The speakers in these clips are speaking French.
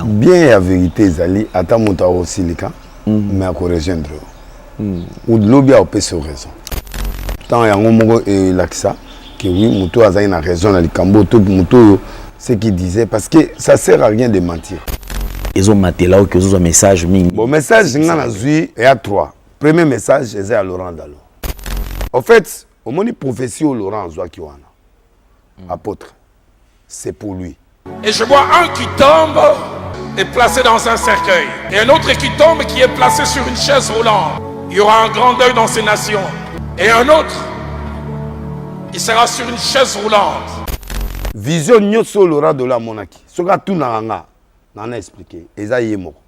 Bien la vérité, Zali, attends mon temps aussi les cas, mais à rejoindre. Ou de l'objet à paix sur raison. Tant il y a un moment et l'accent, que oui, Mouto a une raison dans le Cambo, tout Mouto, ce qu'il disait, parce que ça sert à rien de mentir. Ils ont maté là, que ils ont un message. Bon, message, il y en a il y a 3. Premier message, c'est à Laurent Dalo. En fait, au moment de prophétie au Laurent Zouakiwana, apôtre, c'est pour lui. Et je vois un qui tombe et placé dans un cercueil. Et un autre qui tombe qui est placé sur une chaise roulante. Il y aura un grand deuil dans ces nations. Et un autre, il sera sur une chaise roulante. Vision nyoso Laurent de la monarchie. Ce que tout n'a pas expliqué.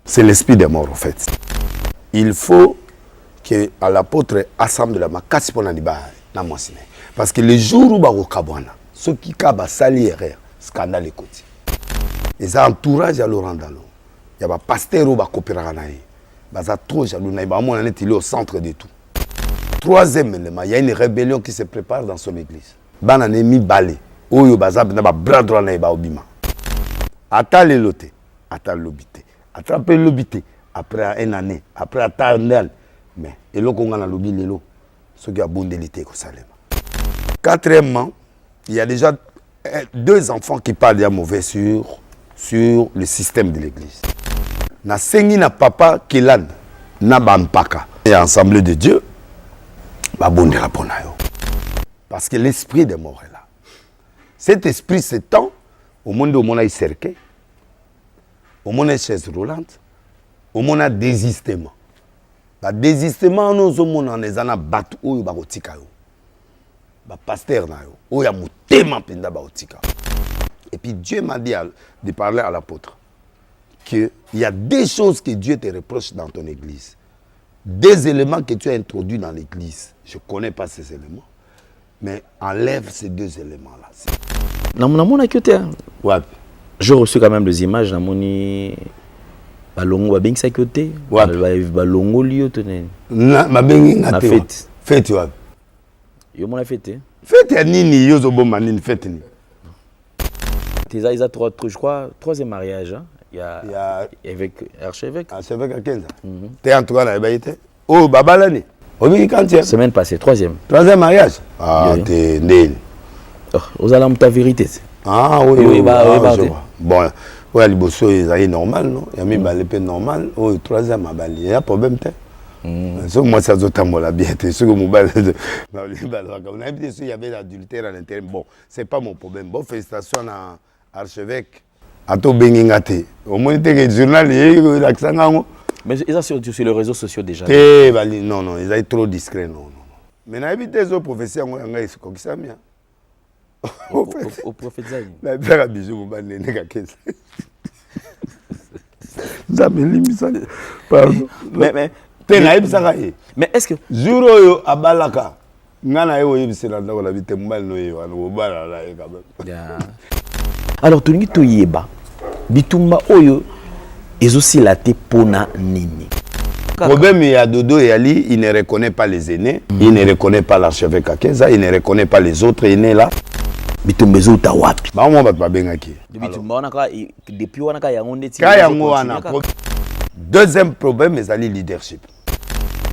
C'est l'esprit des morts en fait. Il faut que à l'apôtre assemble la makasi pour na monsine. Parce que le jour où ba kabwana, ce qui kaba sali erreur, scandale côté. Et ça entourage à Laurent Dalo. Il y a ba pasteur ou ba coopéra naé. Baza trop jaloux naé ba mon est au centre de tout. Troisième élément, il y a une rébellion qui se prépare dans son église. Banane mi balé. Oyo baza na ba bras droit naé ba obima. Ata le loté, ata lobité. Attraper lobité après une année, après attendre. Mais et là qu'on a na lobi lelo, ce qui a bondélité ko salema. Quatrièmement, il y a déjà 2 enfants qui parlent de mauvais sur le système de l'église. Na sengi na papa Kelan na bampaka. Et l'Assemblée de Dieu ba bondela pona yo. Parce que l'esprit des morts est là. Cet esprit s'étend au monde où on a cerqué, au monde a chaise roulante, au monde a désistement. Le désistement, nous avons des gens qui ont été battus. Les pasteurs ont été battus. Et puis Dieu m'a dit de parler à l'apôtre qu'il y a des choses que Dieu te reproche dans ton église. Des éléments que tu as introduits dans l'église. Je ne connais pas ces éléments. Mais enlève ces 2 éléments-là. Ouais. J'ai reçu quand même des images. Balongo ba bengi sa côté balongo liyo tene na mabengi na fête fête wa yo mona fête fête nini yo zo bomba nini fête ni Teza ils a je crois 3e mariage hein il y a avec archevêque à 15 t'es en tout cas na baité oh babala ni obi kantia semaine passée 3e mariage t'es ndeni aux alarmes ta vérité oui bon ouais liboso est normal non il y a mis balépé normal oh 3e abali il y a problème té so moi ça zotambola bien té ce que mon bal on a dit il y avait l'adultère à l'intérieur bon c'est pas mon problème bon félicitations à archevêque ato benginga té au moins té journal l'accent ngo mais ils sont sur les réseaux sociaux déjà non ils sont trop discrets non mais na habité zo professeur ngo yanga isiko kisamia au prophète Zaï. La père a bisou mon ban nene ka kesa. Pardon. Mais mais est-ce que jour yo abalaka ngana yo yebisela ndako la bite mbali no yo wana obala la quand même. Alors tolingi toyeba bitumba oyo ezosi la te pona nini. Problème il y a Dodo et Ali, il ne reconnaît pas les aînés, il ne reconnaît pas l'archevêque Akenza, il ne reconnaît pas les autres aînés là. Bitumbezo ta wapi? Ba mo ba bengaki. Bitumba wana ka depuis wana ka yango ndeti. Ka yango wana. Deuxième problème c'est le leadership.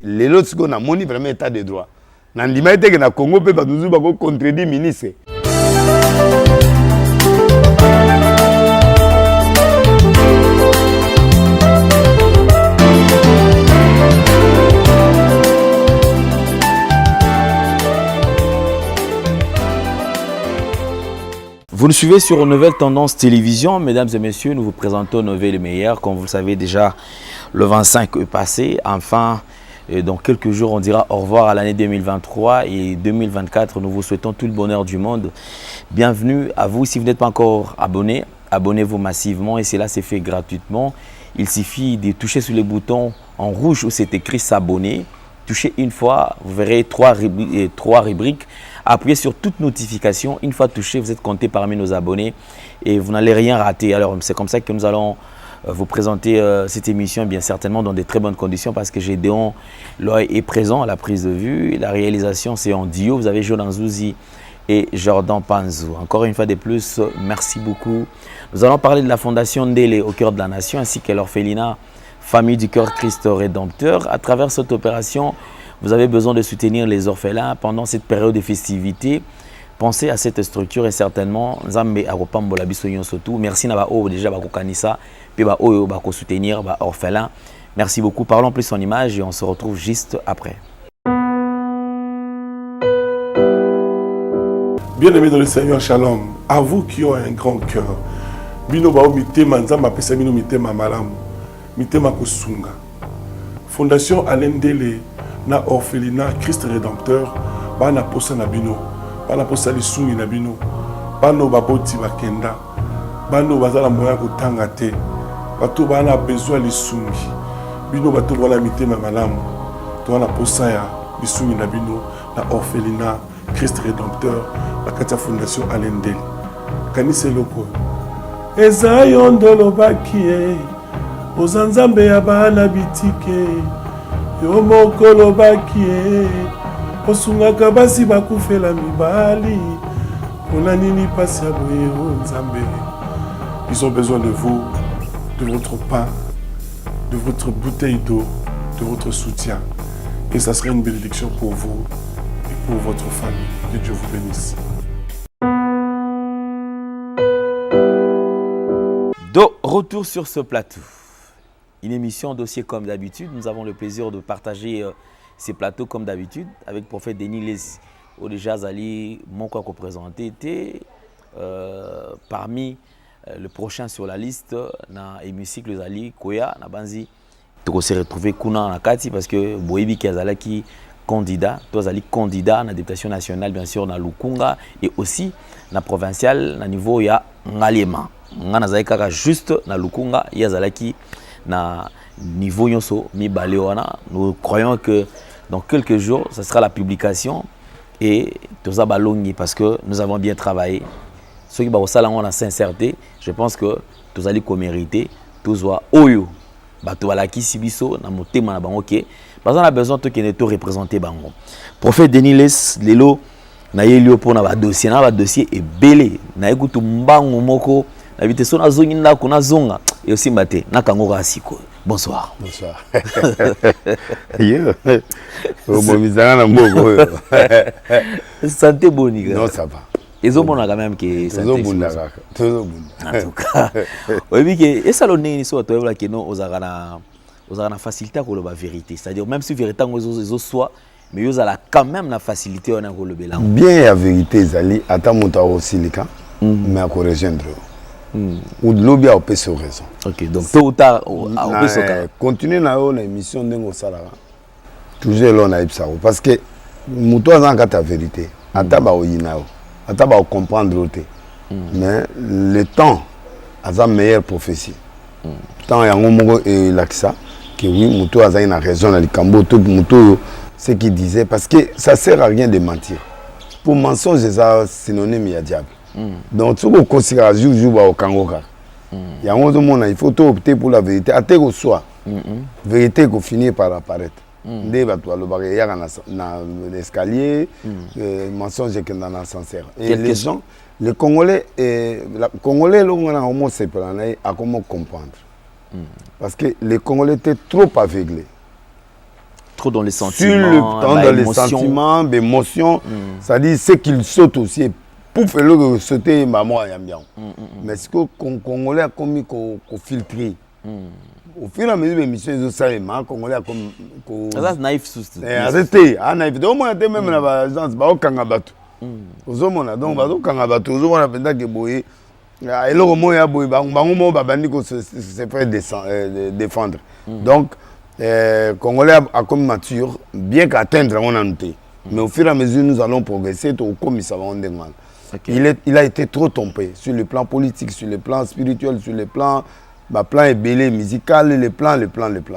Les autres qu'on a moni vraiment état de droit. Na ndima ete que na Congo pe ba nous ba ko contredire ministre. Vous nous suivez sur Nouvelle Tendance Télévision, mesdames et messieurs, nous vous présentons Nouvelle Meilleure. Comme vous le savez déjà, le 25 est passé. Enfin, dans quelques jours, on dira au revoir à l'année 2023 et 2024. Nous vous souhaitons tout le bonheur du monde. Bienvenue à vous. Si vous n'êtes pas encore abonné, abonnez-vous massivement et cela s'est fait gratuitement. Il suffit de toucher sur les boutons en rouge où c'est écrit s'abonner. Touchez une fois, vous verrez 3 rubriques. Appuyez sur toute notification. Une fois touché, vous êtes compté parmi nos abonnés et vous n'allez rien rater. Alors, c'est comme ça que nous allons vous présenter cette émission, bien certainement dans de très bonnes conditions parce que Gédéon est présent à la prise de vue. La réalisation, c'est en duo. Vous avez Jonan Zouzi et Jordan Panzou. Encore une fois de plus, merci beaucoup. Nous allons parler de la Fondation Ndélé au cœur de la nation ainsi que l'orphelinat Famille du Cœur Christ Rédempteur. À travers cette opération, vous avez besoin de soutenir les orphelins pendant cette période de festivités. Pensez à cette structure et certainement, Nzambe akopambola biso nyonso tout. Merci na ba o déjà ba kokanisa puis ba o ba ko soutenir ba orphelins. Merci beaucoup. Parlons plus en image et on se retrouve juste après. Bien-aimés dans le Seigneur, shalom. À vous qui ont un grand cœur. Bino bao mitema nzamba pesa bino mitema malamu. Mitema kosunga. Fondation Alain Ndélé na orphelinat Christ Rédempteur bana posa na bino. Bana posa lisungi na bino. Bano baboti bakenda. Bano bazala moya kotanga te. Bato bana besoin lisungi. Bino bato wala mitema malamu. To wana posa ya lisungi na bino na orphelinat Christ Rédempteur, la Katia Fondation Alain Ndélé. Kanise loko. Eza yondolo bakie, ozanzambe ya bana bitike, yo mokolo bakie, osungaka basi bakufela mibali, pona nini pasi ya boye o nzambe. Ils ont besoin de vous, de votre pain, de votre bouteille d'eau, de votre soutien. Et ça serait une bénédiction pour vous. Pour votre famille. Que Dieu vous bénisse. De retour sur ce plateau. Une émission dossier comme d'habitude. Nous avons le plaisir de partager ces plateaux comme d'habitude avec Prophète Denis Les. Déjà, Zali, mon quoi présenté parmi le prochain sur la liste, dans l'hémicycle Zali, Koya, Nabanzi. Tu s'est retrouvé Kuna Nakati parce que Boebi Kazala qui candidat, tous les candidats à la députation nationale, bien sûr, dans Lukunga et aussi dans la provinciale, à niveau ya Ngalema. Nganazaka juste dans Lukunga, il y a qui na niveau yonso mi balewana. Nous croyons que dans quelques jours, ce sera la publication et tout ça balongi parce que nous avons bien travaillé. Ceux qui ont la sincérité, je pense que tous allez mériter, tous voient oyo, bato balaki sibiso na motema na bango ke. Parce qu'on a besoin de te représenter bango. Prophète Denis Les, lelo na yelio pour na dossier est belé. Na ekutu mbango moko na bité sona zongi na kuna zonga et aussi maté na kango asiko. Bonsoir. Bonsoir. Yo. Bon misana na mboko. Santé boni. Non, ça va. Ils ont quand même que santé. Toujours bon. En tout cas. Oui que et salonné ni so to la que non ozagana vous avez la facilité à la vérité. C'est-à-dire, même si la vérité est soit, mais vous avez quand même la facilité à la vérité. Bien la vérité, Zali, attends mon temps aussi, mais à rejoindre. Ou de l'objet, on peut se raison. Ok, donc tôt ou tard, on peut se raison. Continuez dans l'émission de nos salariés. Toujours là, on a eu ça. Parce que, nous avons la vérité. Attends, on comprendre. Mais le temps a la meilleure prophétie. Tant il y a un moment et l'accent que oui, Moutou a une raison dans le Cambo, tout Moutou, ce qu'il disait, parce que ça ne sert à rien de mentir. Pour mensonge, c'est synonyme il y a diable. Donc, si vous considérez jour au Congo, il y a un moment, il faut opter pour la vérité, à terre au soir. Vérité qui finit par apparaître. Il y a un escalier, mensonge qui est dans l'ascenseur. Et les gens, les Congolais, à comment comprendre. Parce que les Congolais étaient trop aveuglés. Trop dans les sentiments. Sur le temps, dans les sentiments, l'émotion. C'est-à-dire, c'est qu'ils sautent aussi. Pour faire le sauter, maman, mais ce que les Congolais ont filtré. Au fur et à mesure de l'émission, ils ont ça, les Congolais ont. C'est naïf. C'était naïf. Donc, moi, j'étais même dans l'agence, Kangabatou. Aux hommes, donc, Kangabatou, aux hommes, on a que boye. Et le moment, il y a boye, on se fait défendre. Donc, Congolais a comme mature, bien qu'atteindre, on a noté. Mais au fur et à mesure, nous allons progresser, comme ça va en demande. Il a été trop trompé sur le plan politique, sur le plan spirituel, sur le plan ébélé, musical, les plans.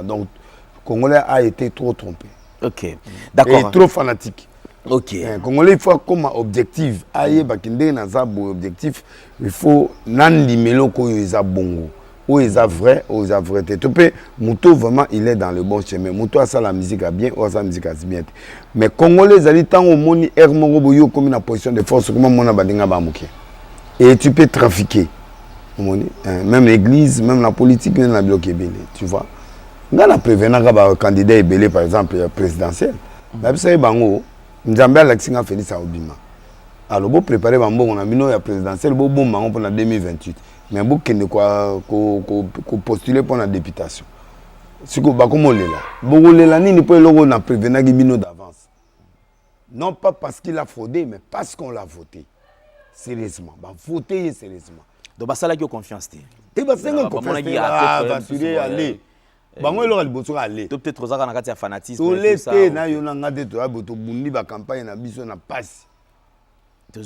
Donc, le Congolais a été trop trompé. Ok, d'accord. Et trop fanatique. Ok. Congolais, il faut comme objectif. Objectif, il faut nandi meloko yoza bongo. où ils a vrai, où ils a vrai. Tu peux, Mouto vraiment, il est dans le bon chemin. Mouto a ça la musique à bien, ou a ça la musique à bien. Mais Congolais, ils tant au moni Hermongo comme une position de force, comme mon abadinga bamouké. Et tu peux trafiquer. Même l'église, même la politique, même la bloc est tu vois. Quand on a prévenu un candidat est par exemple, présidentiel, là, c'est bango, nous avons l'accent à Félix Aubima. Alors, vous préparez un bon, on a mis la présidentielle, bon bango pour la 2028. Mais vous avez postulé pour la députation. Si vous avez là, vous avez prévenu un d'avance. Non pas parce qu'il a fraudé, mais parce qu'on l'a voté. Sérieusement. Voter sérieusement. Donc, ça, là, il y a confiance. Tu vas faire confiance. Aller. Peut-être que ça a fanatisme. Tout l'été, na yona ngade to aboto bundi ba campagne na biso na passe.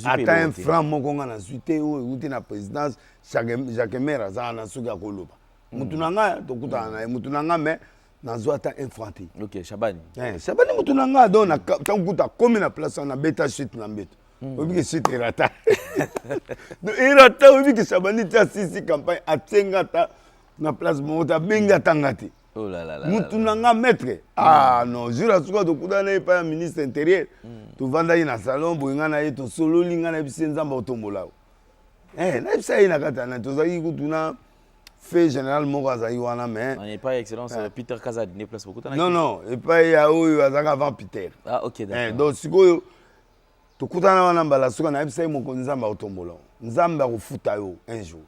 Ata un franc moko nga na suite o uti na présidence Jacques Mera za na suka koloba. Mutu nanga to kutana na mutu nanga me na zo ata un franc. OK, Shabani. Shabani mutu nanga do na tankuta comme na place na beta shit na mbeto. Obi ke shit irata. No irata obi ke Shabani ta sisi campagne atenga ta na place mota benga tangati. Oh là là là. Moutounanga maître. Ah non, je la souka de Koudane pas ministre intérieur. Tu vanda na salon boinga na yeto solo linga na bisenza mbotombola. Na bisa ina kata na to zaki kutuna fait général Moraza wana mais. On n'est pas excellence Peter Kaza ne place beaucoup. Non, et pas ya oyo azaka avant Peter. Ah OK d'accord. Donc sikoyo to kutana wana mbala souka na bisa mo konza mbotombola. Nzamba kufuta yo un jour.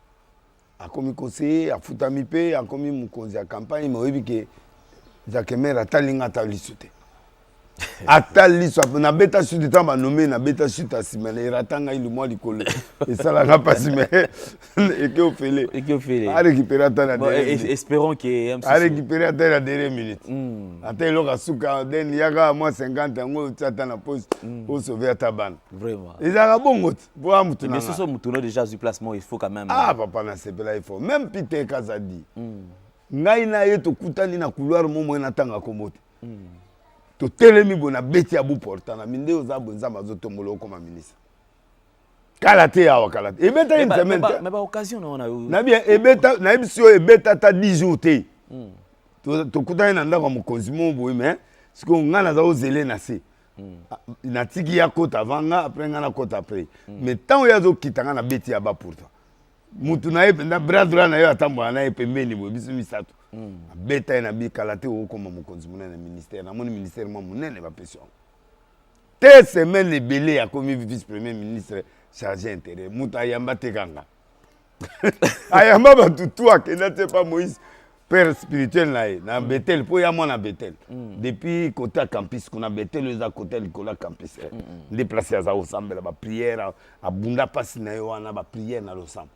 A commis conseiller, a foutami pe, a commis mon conseiller à campagne, mais oui que Jacques Mera talinga talisute. Ataliso na beta chute temps ba nommé na beta chute à simele ratanga il mois likolo. Et ça la pas mais et que au félé. Et que au félé. A récupérer à la dernière. Espérons que a récupérer à la dernière minute. Ata lo kasuka den yaga moi 50 ngo tata na poste pour sauver à taban. Vraiment. Ils a bon pour amutu. Mais ce sont mutuno déjà du placement, il faut quand même. Ah papa na sepela il faut. Même Peter Kazadi. Ngai na yeto kutani na couloir momo na tanga komote. To telemi bona beti ya bu portana minde oza bonza mazotomolo comme ministre. Kalate ya wakalate. Ebeta une semaine. Mais ba occasion na na bien ebeta na ebisio ebeta ta 10 jours te. To kutani na ndako mokonzi mo boye mais siko ngana za ozele na se. Na tiki ya kota vanga après ngana kota après. Mais tant ya zo kitanga na beti ya ba pourtant. Mutu na ependa bradra na yo atambwa na epembeni bo bisu misato. Beta na bi kalate o comme mokonzi munene ministère na moni ministère mo munene ba pension. Te semaine belé a comme vice premier ministre chargé intérieur mutu ayamba tekanga. Ayamba ba tutu akena te pas Moïse père spirituel na Bethel po ya mona Bethel. Depuis côté campus qu'on a Bethel les à côté l'école campus. Déplacé à ensemble la prière à bunda passe na yo na ba prière na l'ensemble.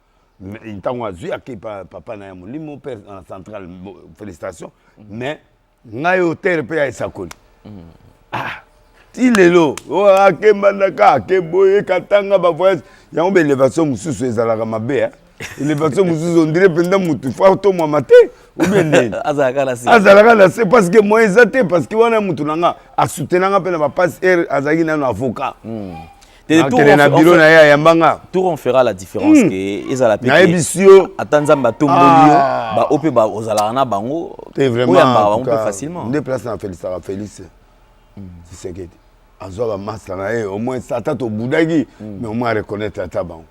Il t'a dit que papa na mon limo père en centrale félicitations mais ngai hôtel pe ya sakoli ah tilelo o akembandaka ke boye katanga ba voyage ya on élévation mususu ezalaka mabe élévation mususu on dirait pendant mutu photo moi maté ou bien nene azalaka na c'est parce que moi ezate parce que wana mutu nanga a soutenanga pe na ba passe azaki na avocat Tout on fera la différence que ils la pété. Atanzamba tombolio ba opé ba ozalana bango. T'es vraiment facilement. Deux places na Félix. C'est que azoba massa na au moins ça tata au boudagi mais au moins reconnaître ta bango.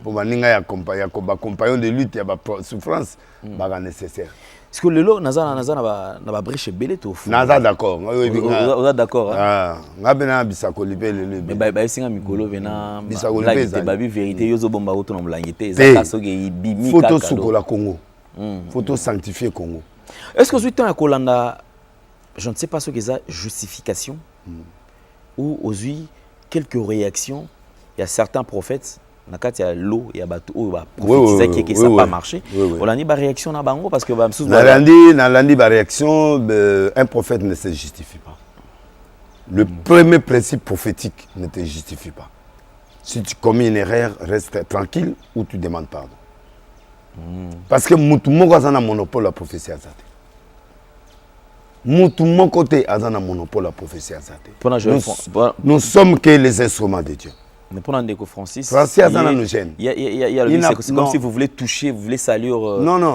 Pour baninga ya compagnon de lutte ya ba souffrance ba nécessaire. Est-ce que le lot na ba brèche belé to fou. Naza d'accord. On est d'accord. Ah, ngabena bisakoli pe le. Mais ba singa mikolo vena bisakoli pe ba vérité yozo bomba oto na mlangité za kaso ke ibimi kaka. Photo sukola Congo. Photo sanctifié Congo. Est-ce que suite à Kolanda je ne sais pas ce que ça justification ou aujourd'hui quelques réactions, il y a certains prophètes nakati ya l'eau ya bato o ba prophétiser que ça pas marché on a ni ba réaction na bango parce que ba msusu na landi ba réaction un prophète ne se justifie pas. Le premier principe prophétique ne te justifie pas. Si tu commets une erreur, reste tranquille ou tu demandes pardon. Parce que mutu moko azana monopole la prophétie azate. Mutu moko te azana monopole la prophétie azate. Nous sommes que les instruments de Dieu. Mais pour Ndeko Francis, Francis Azana nous gêne. Il y a le c'est comme si vous voulez toucher, vous voulez saluer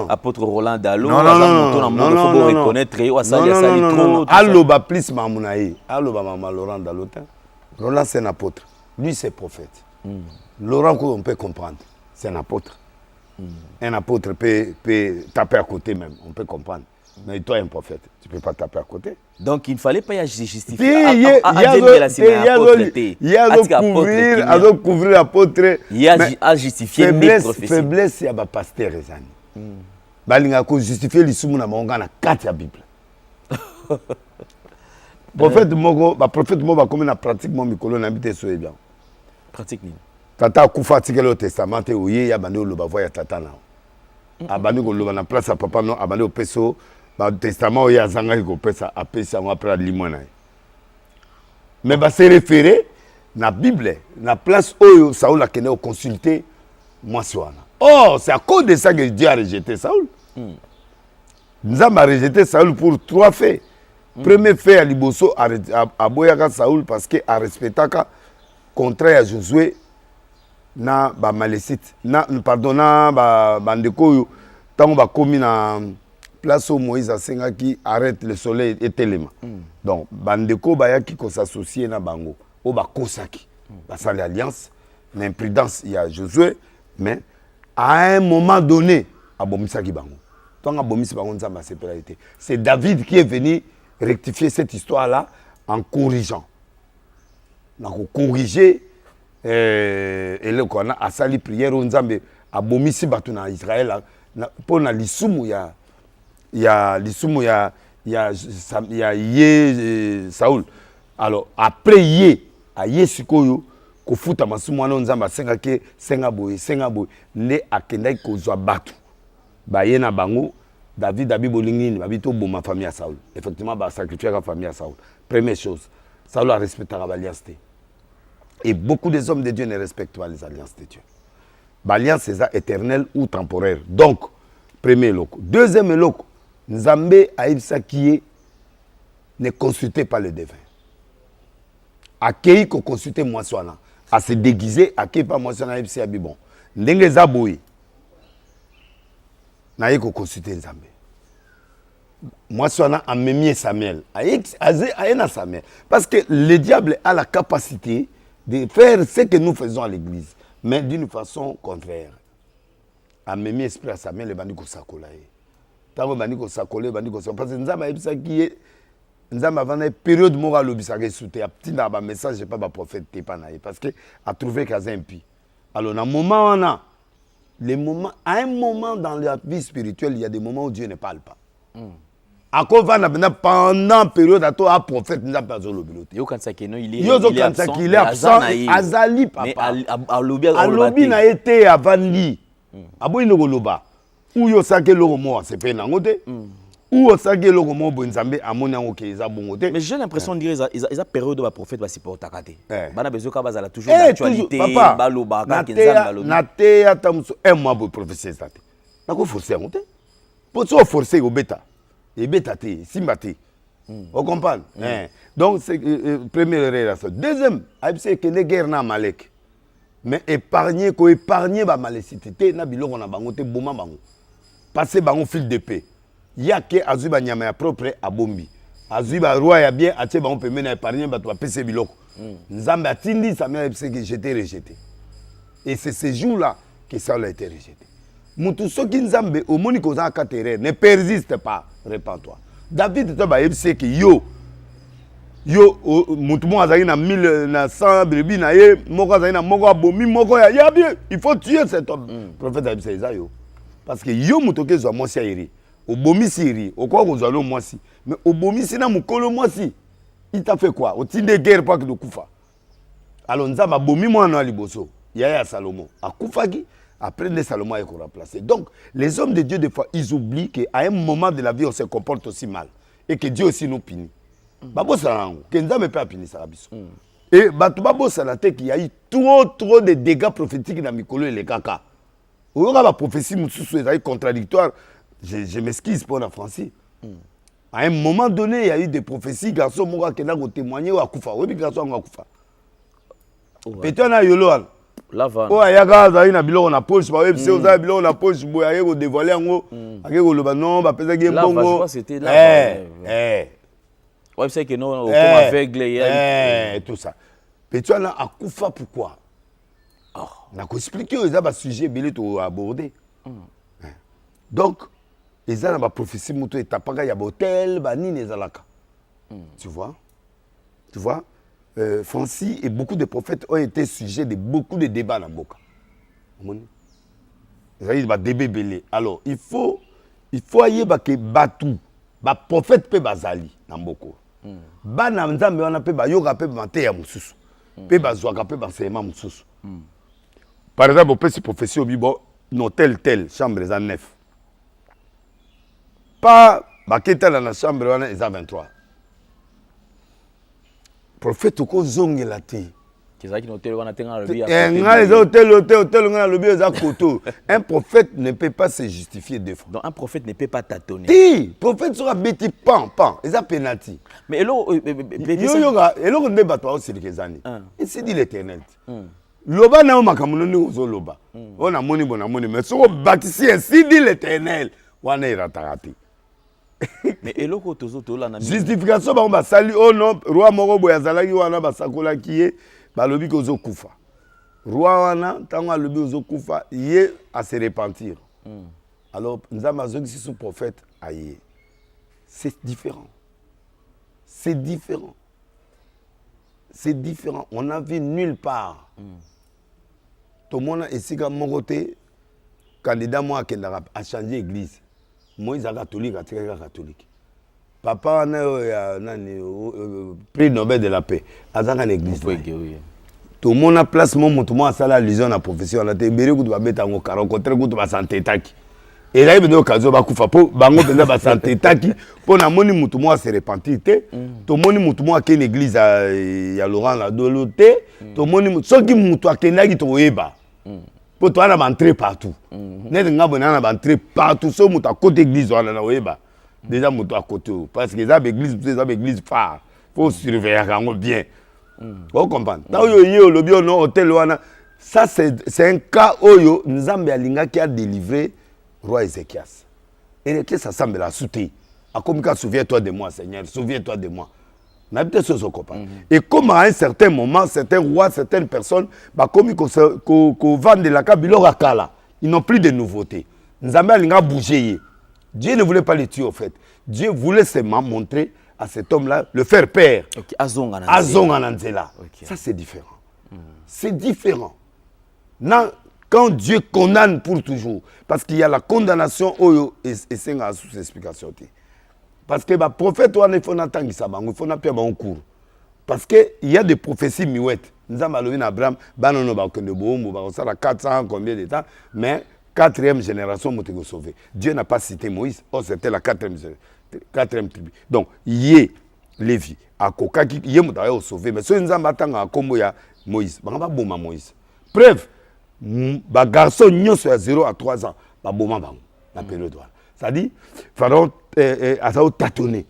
apôtre Roland Dalo. Non, reconnaître Alloba plus Mamounaï. Alloba Mama Laurent Dalo. Roland c'est un apôtre. Lui c'est prophète. Laurent on peut comprendre. C'est un apôtre. Un apôtre peut taper à côté même. On peut comprendre. Mais toi un prophète. Tu ne peux pas taper à côté. Donc il ne fallait pas y justifier. Il y a couvrir l'apôtre. Il y a justifié faiblesse, il y a un pasteur. Il y a justifié l'issue na 4 Bible. Prophète Mogo, comme na pratiquement Mikolo na bité so bien. Pratique ni. Tata kufa tikelo le testament te oye ya bande lo ba voya tata na. Abandi ko lo na place à papa non abandi au peso. Le testament il y a zanga ko pesa apesa on après limona. Mais va se référer na Bible, na place où Saoul a kene consulter moi soana. Oh, c'est à cause de ça que Dieu a rejeté Saoul. Nous avons rejeté Saoul pour 3 faits. Premier fait à Liboso a boyaka Saoul parce que a respectaka contraire à Josué na ba malécite na pardonna ba bandeko tant ba komi na place où Moïse a senga qui arrête le soleil et téléma. Donc bandeko ba yaki ko s'associer na bango o ba kosaki ba sa l'alliance l'imprudence il y a Josué mais à un moment donné abomisaki bango. Tant abomisi bango nzamba séparité. C'est David qui est venu rectifier cette histoire là en corrigeant. Donc corriger et le qu'on a sali prière on nzambe abomisi batu na Israël pour na lisumu ya Saoul. Alors après a sikoyo ko futa masumu wana nzamba senga ke senga boy ne akendai ko zwa batu ba ye na bango David Abibolingini babito boma famille à Saoul. Effectivement ba sacrifier la famille à Saoul. Première chose, Saoul a respecté l'alliance. Et beaucoup des hommes de Dieu ne respectent pas les alliances de Dieu. L'alliance c'est éternelle ou temporaire. Donc premier loco. Deuxième loco, Nzambe Aïbsa qui ne consultait pas le devin. Akei ko consulter Moissoana, à se déguiser, akei pas Moissoana Aïbsa Abibon. Ndenge Zaboui. Naye ko consulter Nzambe. Moissoana a memé Samuel. Aïna Samuel. Parce que le diable a la capacité de faire ce que nous faisons à l'église, mais d'une façon contraire. A memé esprit à Samuel et bandi ko sakolaye. Tango bandi ko sakole bandi ko parce que Nzamba Aïbsa qui est Nzamba avant une période mora lobisaka souté a petit na ba message pas ba prophète te pas naïe parce que a trouvé qu'à impie. Alors dans moment on a les moments à un moment dans la vie spirituelle il y a des moments où Dieu ne parle pas. À quoi va pendant période à toi prophète Nzamba zo lobilote. Yo kansa keno il est absent azali papa. Mais a lobi na été avant lui. Aboyi no loba. Ou yo sake loko mo c'est pas nangote. Ou au sake loko mo bonzambe amona ngo ke za bongote. Mais j'ai l'impression de dire ils a période de prophète va supporter kate. Bana bezo ka bazala toujours d'actualité baloba ka kenzamba baloba. Na te atamso un mois pour prophétie ça. Na ko forcer ngote. Pour so forcer au bêta. Et bêta te simbate. On comprend. Donc c'est première relation. Deuxième, c'est que les guerres na Malek. Mais épargner ba malécité na biloko na bango te boma bango. Passer bango fil de paix. Ya ke azuba nyama ya propre abombi. Azuba roi ya bien atie bango pemé na épargner ba to pese biloko. Nzambe atindi sa mère c'est que j'étais rejeté. Et c'est ce jour-là que ça a été rejeté. Mutu soki nzambe omoni ko za katere ne persiste pas, répands-toi. David to ba yebse que yo mutu mo azali na 1000 na 100 brebis na ye moko azali na moko abomi moko ya bien il faut tuer cet homme. Prophète David c'est ça yo. Parce que yo mutu ke zo mosi iri obomi siri okwa ko zo lo mosi mais obomi sina mukolo mosi il t'a fait quoi au tinde guerre pas que de kufa. Alors nzamba bomi mo na liboso ya Salomon akufaki après les Salomon est remplacé. Donc les hommes de Dieu des fois ils oublient qu'à un moment de la vie on se comporte aussi mal et que Dieu aussi nous punit. Et qu'il y a eu trop de dégâts prophétiques dans Mikolo et les caca. Il y a une prophétie contradictoire. Je m'excuse pour la Francie. À un moment donné, il y a eu des prophéties, garçons qui ont témoigné ou à Koufa. Oui, garçons à Koufa. Petit na yolo wana. La vanne. Oh ayaka azali na biloko na poche ba web c'est za biloko na poche boya yeko dévoiler yango. Akeko loba non ba pesa ke bongo. Je crois c'était la vanne. Ouais, c'est que non comme aveugle tout ça. Petit na akufa pourquoi? Na ko expliquer ça ba sujet belé to aborder. Donc ils ont ba prophétie muto etapaka ya hôtel ba nini ezalaka. Tu vois? Francis et beaucoup de prophètes ont été sujets de beaucoup de débats dans Boka. Ils ont des bébés. Alors, il faut aller que Batou, ba prophète pe bazali dans Boko. Ba na nzambe wana pe ba yoga pe mate ya mususu. Pe bazwaka pe ba sema mususu. Par exemple, on peut se prophétie au bibo non tel chambre en 9. Pas ba keta na chambre wana eza 23. Prophète ko zongela te. Kezaki no hôtel wana tenga lobi ya. Les hôtel ngana lobi eza koto. Un prophète ne peut pas se justifier deux fois. Donc un prophète ne peut pas tâtonner. Si, prophète sera bêti pan, eza penalty. Mais elo elo ne bato au sirikezani. Ici dit l'Éternel. Loba na makamuno ni ozo loba. On a moni mais soko bâtissé ainsi dit l'Éternel. Wana iratarati. Mais eloko tozo tola na justification ba sali oh non roi moko boya zalaki wana basakola kiye balobi ko zo kufa roi wana tango alobi ozo kufa ye à se repentir. Alors nzamba zo qui sous prophète aye c'est différent, on a vu nulle part. Tout le monde ici comme mon côté candidat moi a changé église. Moïse est catholique, catholique. Papa a prix Nobel de la paix. Azanga l'église. Tout le monde a place, tout le monde a sala allusion à la profession. On a été béni pour mettre en carreau, contre pour la santé taki. Et là il y a occasion de kufa po bango penda ba santé taki pour na moni mutu mo se repentir te. To moni mutu mo a l'église ya Laurent la doloté. To moni soki mutu akendaki to yeba. Pour toi, on a entré partout. Net on a entré partout. Sauf que à côté de l'église, on a oeba. Déjà, à côté. Parce que les églises phare. Il faut surveiller bien. Vous comprenez? Ça, c'est un cas où Nzambe Alinga qui a délivré le roi Ézéchias. Et ça semble la soutenir. Comme souviens-toi de moi, Seigneur. Souviens-toi de moi. Et comme à un certain moment, certains rois, certaines personnes, comme ils vendent la Kabilo Rakala, ils n'ont plus de nouveautés. Nzambe a bougé. Dieu ne voulait pas les tuer au fait. Dieu voulait seulement montrer à cet homme-là, le faire père. Azongananzela. Ça c'est différent. C'est différent. Quand Dieu condamne pour toujours, parce qu'il y a la condamnation, et c'est une sous-explication. Parce que les prophètes, il faut attendre ça, il faut appeler un cours. Parce qu'il y a des prophéties miouettes. Nous avons dit Abraham, il y a 400 combien de temps, mais 4e génération m'a été sauvée. Dieu n'a pas cité Moïse, c'était la 4e tribu. Donc, il y a Lévi, à Koka, il y a sauvé. Mais si nous avons attendu à Moïse, il n'y a pas de Moïse. Preuve, les garçons qui ont 0 à 3 ans, ils ont la période. C'est-à-dire, Pharaon a tâtonné.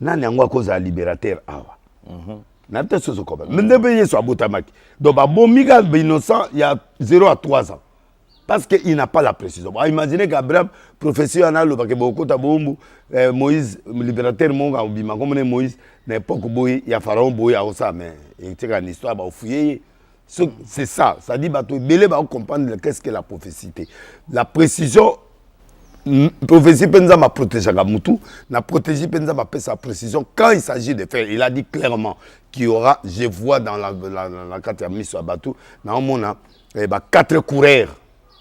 Nani yango akoza libérateur awa. Na peut-être ce qu'on mais ne payer sur Botamaki. Donc bon Miguel innocent il y a 0 à 3 ans. Parce qu'il n'a pas la précision. Imaginez qu'Abraham prophétie en allo parce que beaucoup tabombu Moïse libérateur monga obima comme Moïse n'importe boy il y a Pharaon boy à ça mais il tient une histoire ba fouiller. C'est ça, ça dit bateau belé ba comprendre qu'est-ce que la prophétie. La précision prophétie penza m'a protégé Gamutu, n'a protégé penza m'a sa précision quand il s'agit de faire. Il a dit clairement qu'il y aura, je vois dans la carte mise sur Batou, dans mon a 4 coureurs.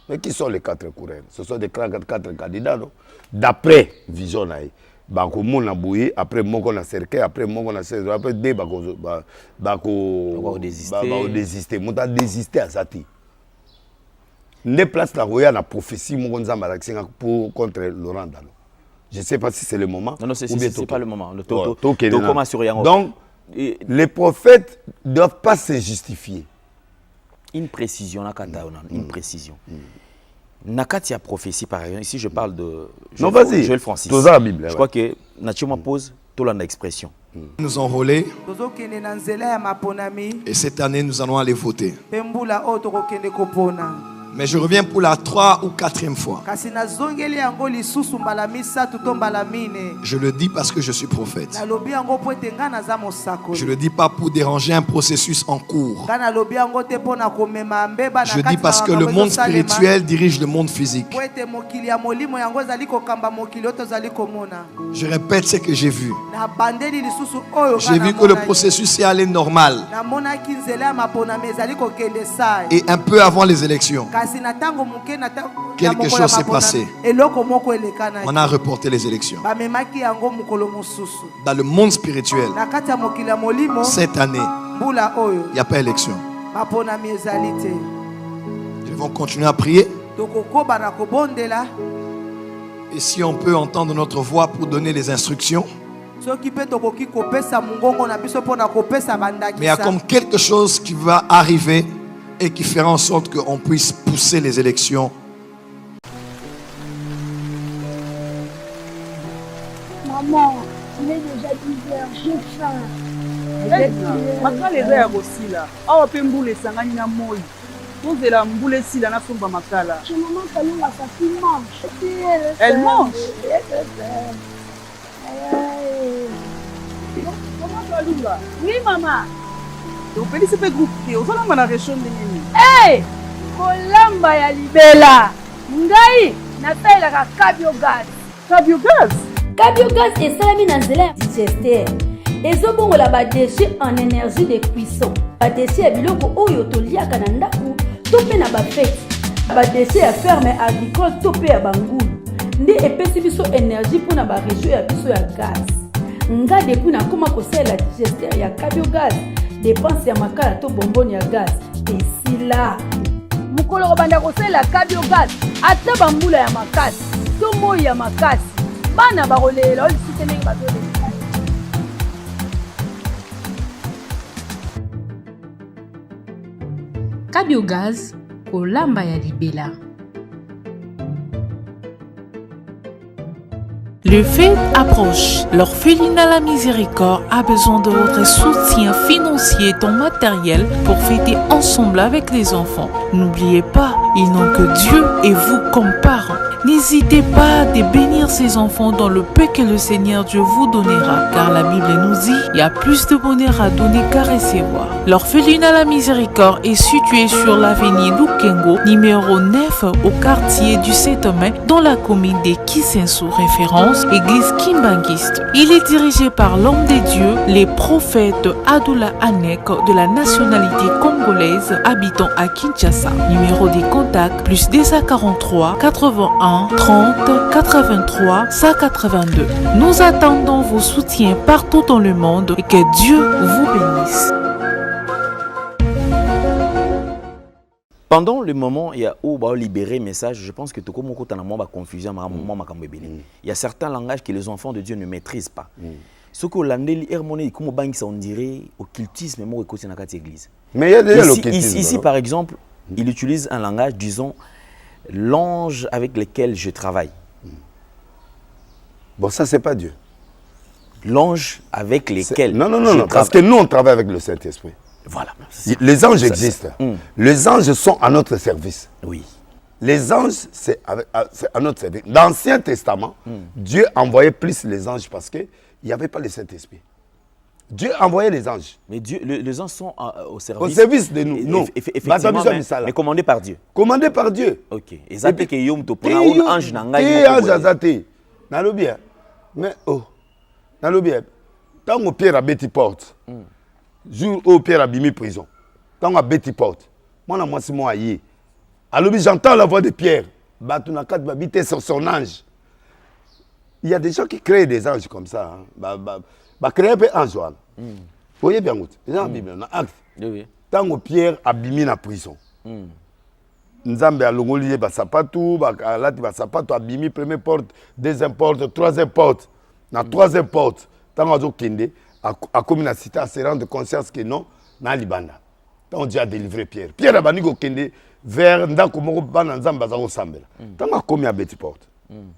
Mais qui sont les 4 coureurs? Ce sont des 4 candidats, non? D'après vision naï. Bako mon a bouillé, après mon qu'on a cerqué, après mon qu'on a cerqué, après deux bako désister. Mon a désisté à Zati. Ne place la roya la prophétie pour contre Laurent Dalo. Je ne sais pas si c'est le moment. Non, c'est pas le moment. Donc, les prophètes ne doivent pas se justifier. Une précision, une précision. Nakati a prophétie par exemple. Ici, je parle de Joël Francis. Je crois que Nathioma pose tout l'expression. Nous enrôler tozokende na nzela ya maponami et cette année nous allons aller voter. mpe mbula oyo tokokende kopona. Mais je reviens pour la 3e ou 4e fois. Kasi nazongeli yango lisusu mbala misatu to mbala mine. Je le dis parce que je suis prophète. Nalobi yango po ete nga naza mosakoli. Je le dis pas pour déranger un processus en cours. Nga nalobi yango te mpo na komema mbeba na Je dis parce que le monde spirituel dirige le monde physique. po ete mokili ya molimo yango ezali kokamba mokili oyo tozali komona. Je répète ce que j'ai vu. Na bandeli lisusu oyo J'ai vu que le processus est allé normal. namonaki nzela ya maponami ezali kokende sai. Et un peu avant les élections, Kasi na tango muke na quelque chose s'est passé. eloko moko elekana. On a reporté les élections. Bamemaki yango mokolo mosusu. Dans le monde spirituel, Na kati ya mokili ya molimo cette année, mbula oyo il n'y a pas élection. maponami ezali te. Ils vont continuer à prier. Tokokoba na kobondela. Et si on peut entendre notre voix pour donner les instructions. Soki pe tokoki kopesa mungongo na biso pona kopesa bandaki. Mais il y a comme quelque chose qui va arriver et qui fera en sorte qu'on puisse pousser les élections. Maman, il est déjà 10h, j'ai faim. makala eza ya kosila awa mpe mbula esangani na moi tozela mbula esila nasomba makala. Chez maman Kalunga, sa fille mange. Elle mange. Maman Kalunga. Oui, maman. opelisi mpe groupe te ozolamba na région ndenge nini. Hey! Kolamba ya libela. Ngai nasalelaka cabiogas. Cabiogas? Cabiogas esalami na nzela ya digester. Ezobongola badeshe en énergie de cuisson. Badeshe ya biloko oyo toliaka na ndako to mpe na bafete. Badeshe ya ferme agricole to mpe ya bangulu. Nde epesi biso énergie mpona baregio ya biso ya gaz. Nga depuis nakoma kosalela digester ya cabiogas, dépense ya makala to bomboni ya gaz esila. Mukolo kobanda kosalela cabiogas ata bambula ya makasi to moi ya makasi. Bana bakolela olisite ndenge bazolela. Cabiogas, kolamba ya libela. Le fête approche. L'orphelinat La Miséricorde a besoin de votre soutien financier et matériel pour fêter ensemble avec les enfants. N'oubliez pas, ils n'ont que Dieu et vous comme parents. N'hésitez pas à bénir ces enfants dans le peu que le Seigneur Dieu vous donnera, car la Bible nous dit il y a plus de bonheur à donner qu'à recevoir. L'orphelinat La Miséricorde est situé sur l'avenue Lukengo, numéro 9, au quartier du 7 mai, dans la commune de Kisenso, référence Église Kimbangiste. Il est dirigé par l'homme de Dieu, les prophètes Adoula Anek, de la nationalité congolaise, habitant à Kinshasa. Numéro de contact plus 243 81 30 83 182. Nous attendons vos soutiens partout dans le monde et que Dieu vous bénisse. Pendant le moment il y a où bah libérer message, je pense que tout comme on confusion il y a certains langages que les enfants de Dieu ne maîtrisent pas. Ce que l'andeli hermoné comme banque ça on dirait occultisme mais côté dans cette église. Mais il y a déjà l'occultisme. Ici par exemple, il utilise un langage disons l'ange avec lequel je travaille. Bon, ça, c'est pas Dieu. L'ange avec lesquels non, parce que nous, on travaille avec le Saint-Esprit. Voilà. Les anges existent. Les anges sont à notre service. Oui. Les anges, c'est à notre service. Dans l'Ancien Testament, Dieu envoyait plus les anges parce qu'il n'y avait pas le Saint-Esprit. Dieu envoyait les anges. Mais Dieu, les anges sont au service. Au service de nous. Non. Effectivement, mais commandés par Dieu. Commandés par Dieu. Ok. Et ça fait que yom to pona un ange nangai. Ange azate. Nalobi. Mais oh. Nalobi. Tant Pierre a bêti porte. Jour où Pierre a bimi prison. Tant a bêti porte. Moi moi c'est moi aïe. Alobi j'entends la voix de Pierre. Batunaka babité sur son ange. Il y a des gens qui créent des anges comme ça. Bah créer un ange. Vous voyez bien où? Dans la Bible, dans l'acte. Tant Pierre a bimi na prison. Nzambe a longoli ba sapatou, ba alati ba sapatou a bimi première porte, deuxième porte, troisième porte. Na troisième porte, tant azo kende a commis la cité à se rendre conscience que non, na libanda. Tant Dieu a délivré Pierre. Pierre a bani go kende vers ndako moko bana nzambe za ko sambela. Tant a commis à Betty Porte.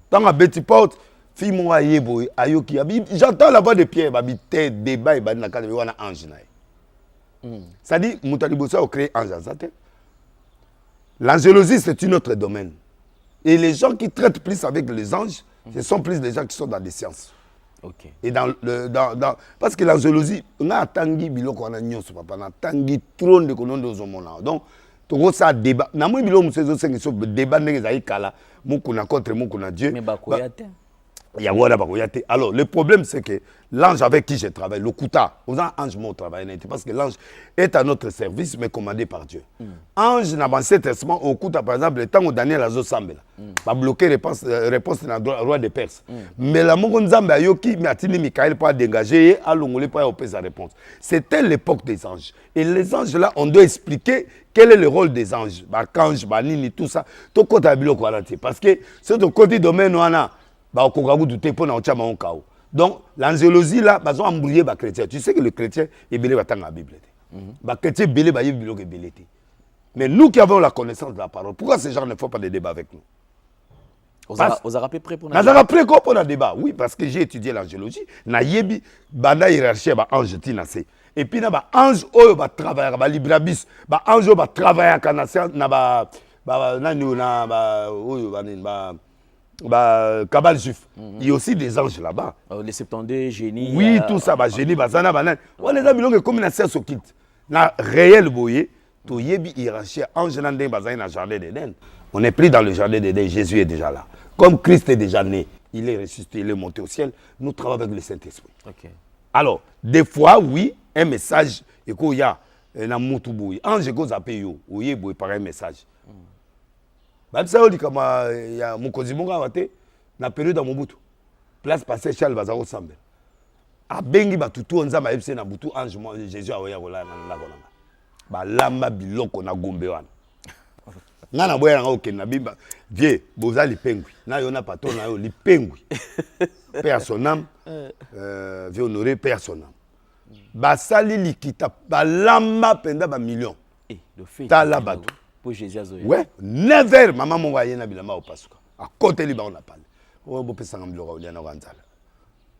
Tant a Betty Porte, fille moi yebo ayoki j'entends la voix de Pierre babi te débat et na ka wana ange na. Ça dit mutali bossa au créer ange azate. L'angélosie c'est un autre domaine. Et les gens qui traitent plus avec les anges, ce sont plus les gens qui sont dans des sciences. OK. Et dans parce que l'angélosie on a tangi biloko na nyonso papa na tangi trône de konondo zomona. Donc tout ça débat na moi bilo musezo sengi so débat ndenge za ikala mukuna contre mukuna Dieu. Mais bakoyate. Alors, le problème, c'est que l'ange avec qui je travaille, le Kouta, on a ange mon travail, parce que l'ange est à notre service, mais commandé par Dieu. Ange, dans l'Ancien Testament, au Kouta, par exemple, le temps où Daniel a zosambe, va bloquer réponse dans le roi de Perse. Mais la Mogonzambe a yoki, mais Atini Michael pas dégager, à l'ongolé pas opérer sa réponse. C'était l'époque des anges. Et les anges là, on doit expliquer quel est le rôle des anges. Bakange, Banini, tout ça. Tout côté à bilo parce que c'est au côté domaine où on a. Donc, l'angélosie là, ils ont embrouillé les chrétiens. Tu sais que le chrétien est belé dans la Bible. Les chrétiens belé dans la Bible. Mais nous qui avons la connaissance de la parole, pourquoi ces gens ne font pas de débat avec nous? Vous avez rappelé prêt pour le débat? Oui, parce que j'ai étudié l'angélogie. Na yebi banda hiérarchie ba ange tinase. Et puis na ba ange oyo ba travailler ba librabis, ba ange ba travailler kanasa na ba nani na ba oyo ba Kabal juif. Il y a aussi des anges là-bas. Les 72 génies. Oui, tout ça, génie, bazana, banan. On les a mis comme une asserce au kit. Na réel boye, to yebi hiérarchie, ange nandé bazana dans le jardin d'Éden. On n'est plus dans le jardin d'Éden, Jésus est déjà là. Comme Christ est déjà né, il est ressuscité, il est monté au ciel, nous travaillons avec le Saint-Esprit. Okay. Alors, des fois, oui, un message, et qu'il y a un moutou boye. Ange ko zappe yo, oye boye par un message. Batsa oli kama ya mukozi munga wate na période ya Mobutu. Place passé Charles Bazaro Sambe. A bengi batutu onza ma ebse na butu ange Jésus awoya kola na lakonanga. Ba lamba biloko na gombe wana. Ngana boya nga okena bimba vie boza lipengwi. Na yo na patron na yo lipengwi. Père son âme vie honorer père son âme. Ba sali likita ba lamba penda ba million. De fait. Ta la batu. Pour Jésus Azoé. Ouais, 9h, maman mon gars na bilama au pasuka. À côté liba on a parlé. Oh bo pesa ngambilo ka uliana kwanzala.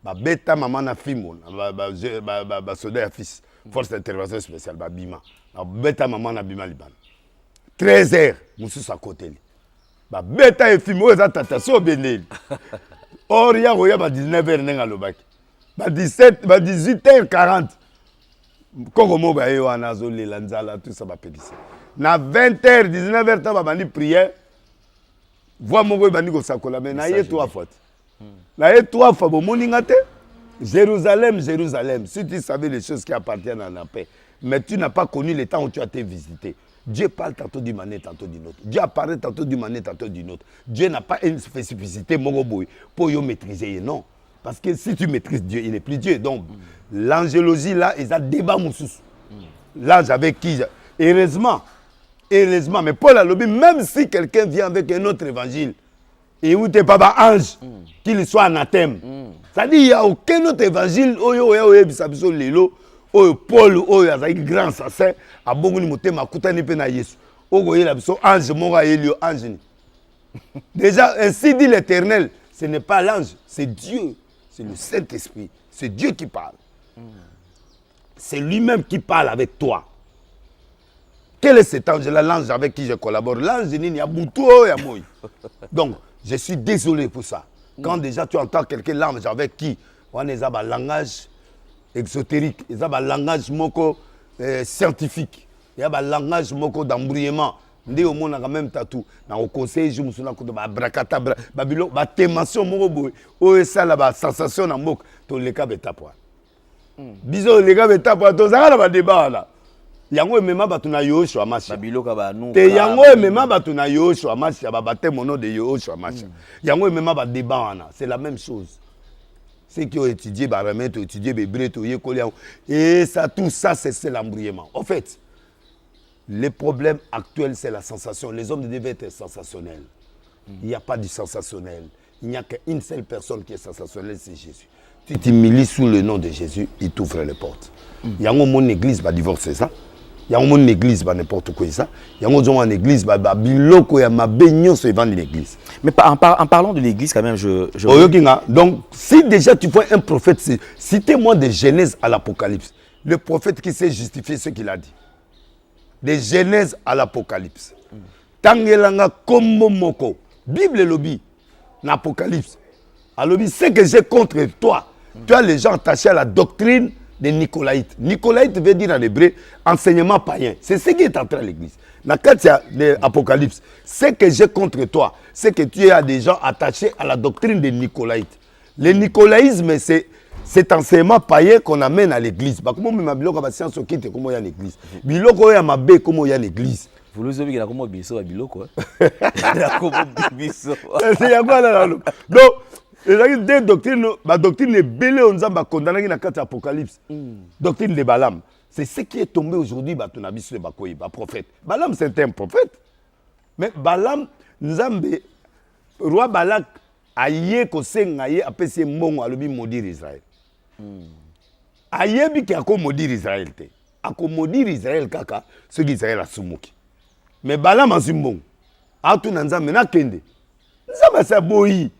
Ba beta maman na fimo, ba soda ya fils, force d'intervention spéciale ba bima. Ba beta maman na bima libana. 13h, musu sa côté li. Ba beta e fimo eza tata so beneli. Or ya roya ba 19h nenga lobaki. Ba 18h40. Koko mo ba yo anazo le lanzala tout ça ba pédicé. Na 20h 19h ta babandi prière voix mon bandi ko sakola mais na yé 3 fois na yé 3 fois bon moningate Jérusalem si tu savais les choses qui appartiennent à la paix mais tu n'as pas connu le temps où tu as été visité. Dieu parle tantôt d'une manière tantôt d'une autre. Dieu apparaît tantôt d'une manière tantôt d'une autre. Dieu n'a pas une spécificité mogoboy pour yo maîtriser non parce que si tu maîtrises Dieu il n'est plus Dieu. Donc l'angélogie là ils a débat moussous l'ange avec qui heureusement, mais Paul a lobby, même si quelqu'un vient avec un autre évangile, et où t'es pas ange, qu'il soit anathème. C'est-à-dire qu'il n'y a aucun autre évangile, Paul, grand assassin, a beaucoup de mots, ma koutani pena Yesu. Ange, ange. Déjà, ainsi dit l'Éternel, ce n'est pas l'ange, c'est Dieu, c'est le Saint-Esprit, c'est Dieu qui parle. C'est lui-même qui parle avec toi. Quel est cet ange-là, l'ange avec qui je collabore? L'ange, il y a Boutou, il y a Moï. Donc, je suis désolé pour ça. Quand déjà tu entends quelqu'un, l'ange avec qui on a un langage exotérique, il y a un langage scientifique, il y a un langage d'embrouillement. Ndé au monde a quand même tatou. Dans le conseil, je me suis dit que bracata, babilo, témation, oh ça là, sensation dans mok, to les cas betapoa. Bisous les gars betapoa, to ça là débat là. Yango emema batu na Yoshua Masha. Babiloka ba nu. Te yango emema batu na Yoshua Masha, ba baptême au nom de Yoshua Masha. Yango emema ba débat wana, c'est la même chose. Ceux qui ont étudié Baramé, ont étudié Bébré, et ça tout ça c'est l'embrouillement. En fait, le problème actuel c'est la sensation. Les hommes devaient être sensationnels. Il n'y a pas du sensationnel. Il n'y a qu'une seule personne qui est sensationnelle, c'est Jésus. Tu t'humilies sous le nom de Jésus, il t'ouvre les portes. Il y a mon église va divorcer ça. Il y a une église, n'importe quoi ça. Il y a une église, biloko ya mabegnon se vend l'église. Mais en parlant de l'église quand même, donc si déjà tu vois un prophète, citez-moi de Genèse à l'Apocalypse. Le prophète qui sait justifier ce qu'il a dit. De Genèse à l'Apocalypse. Tangelanga kombo moko. Bible lobby. L'Apocalypse. Alors ce que j'ai contre toi. Tu as les gens attachés à la doctrine des Nicolaïtes. Nicolaïte veut dire en hébreu enseignement païen. C'est ce qui est entré à l'église. Dans le cas de l'Apocalypse, ce que j'ai contre toi, c'est que tu as des gens attachés à la doctrine des Nicolaïtes. Le nicolaïsme, c'est cet enseignement païen qu'on amène à l'église. Comment même biloko ba science okite comment il y a l'église. Biloko ya mabe comment il y a l'église. Vous le savez qu'il y a comment biso à biloko. C'est ya quoi là. Donc il y a des doctrines, la doctrine est belle, on a condamné dans le Apocalypse. Doctrine de Balaam. C'est ce qui est tombé aujourd'hui, le prophète. Balaam, c'est un prophète. Mais Balaam, Nzambe, roi Balak, aïe, kosengaye, apesi mbongo, alobi maudire Israël. Aïe, bi ki ako maudire Israël te. Ako maudire Israël kaka, ce qui Israël a soumuki. Mais Balaam a zimbongo. Atu Nzambe na kende. Nzambe sa boyi.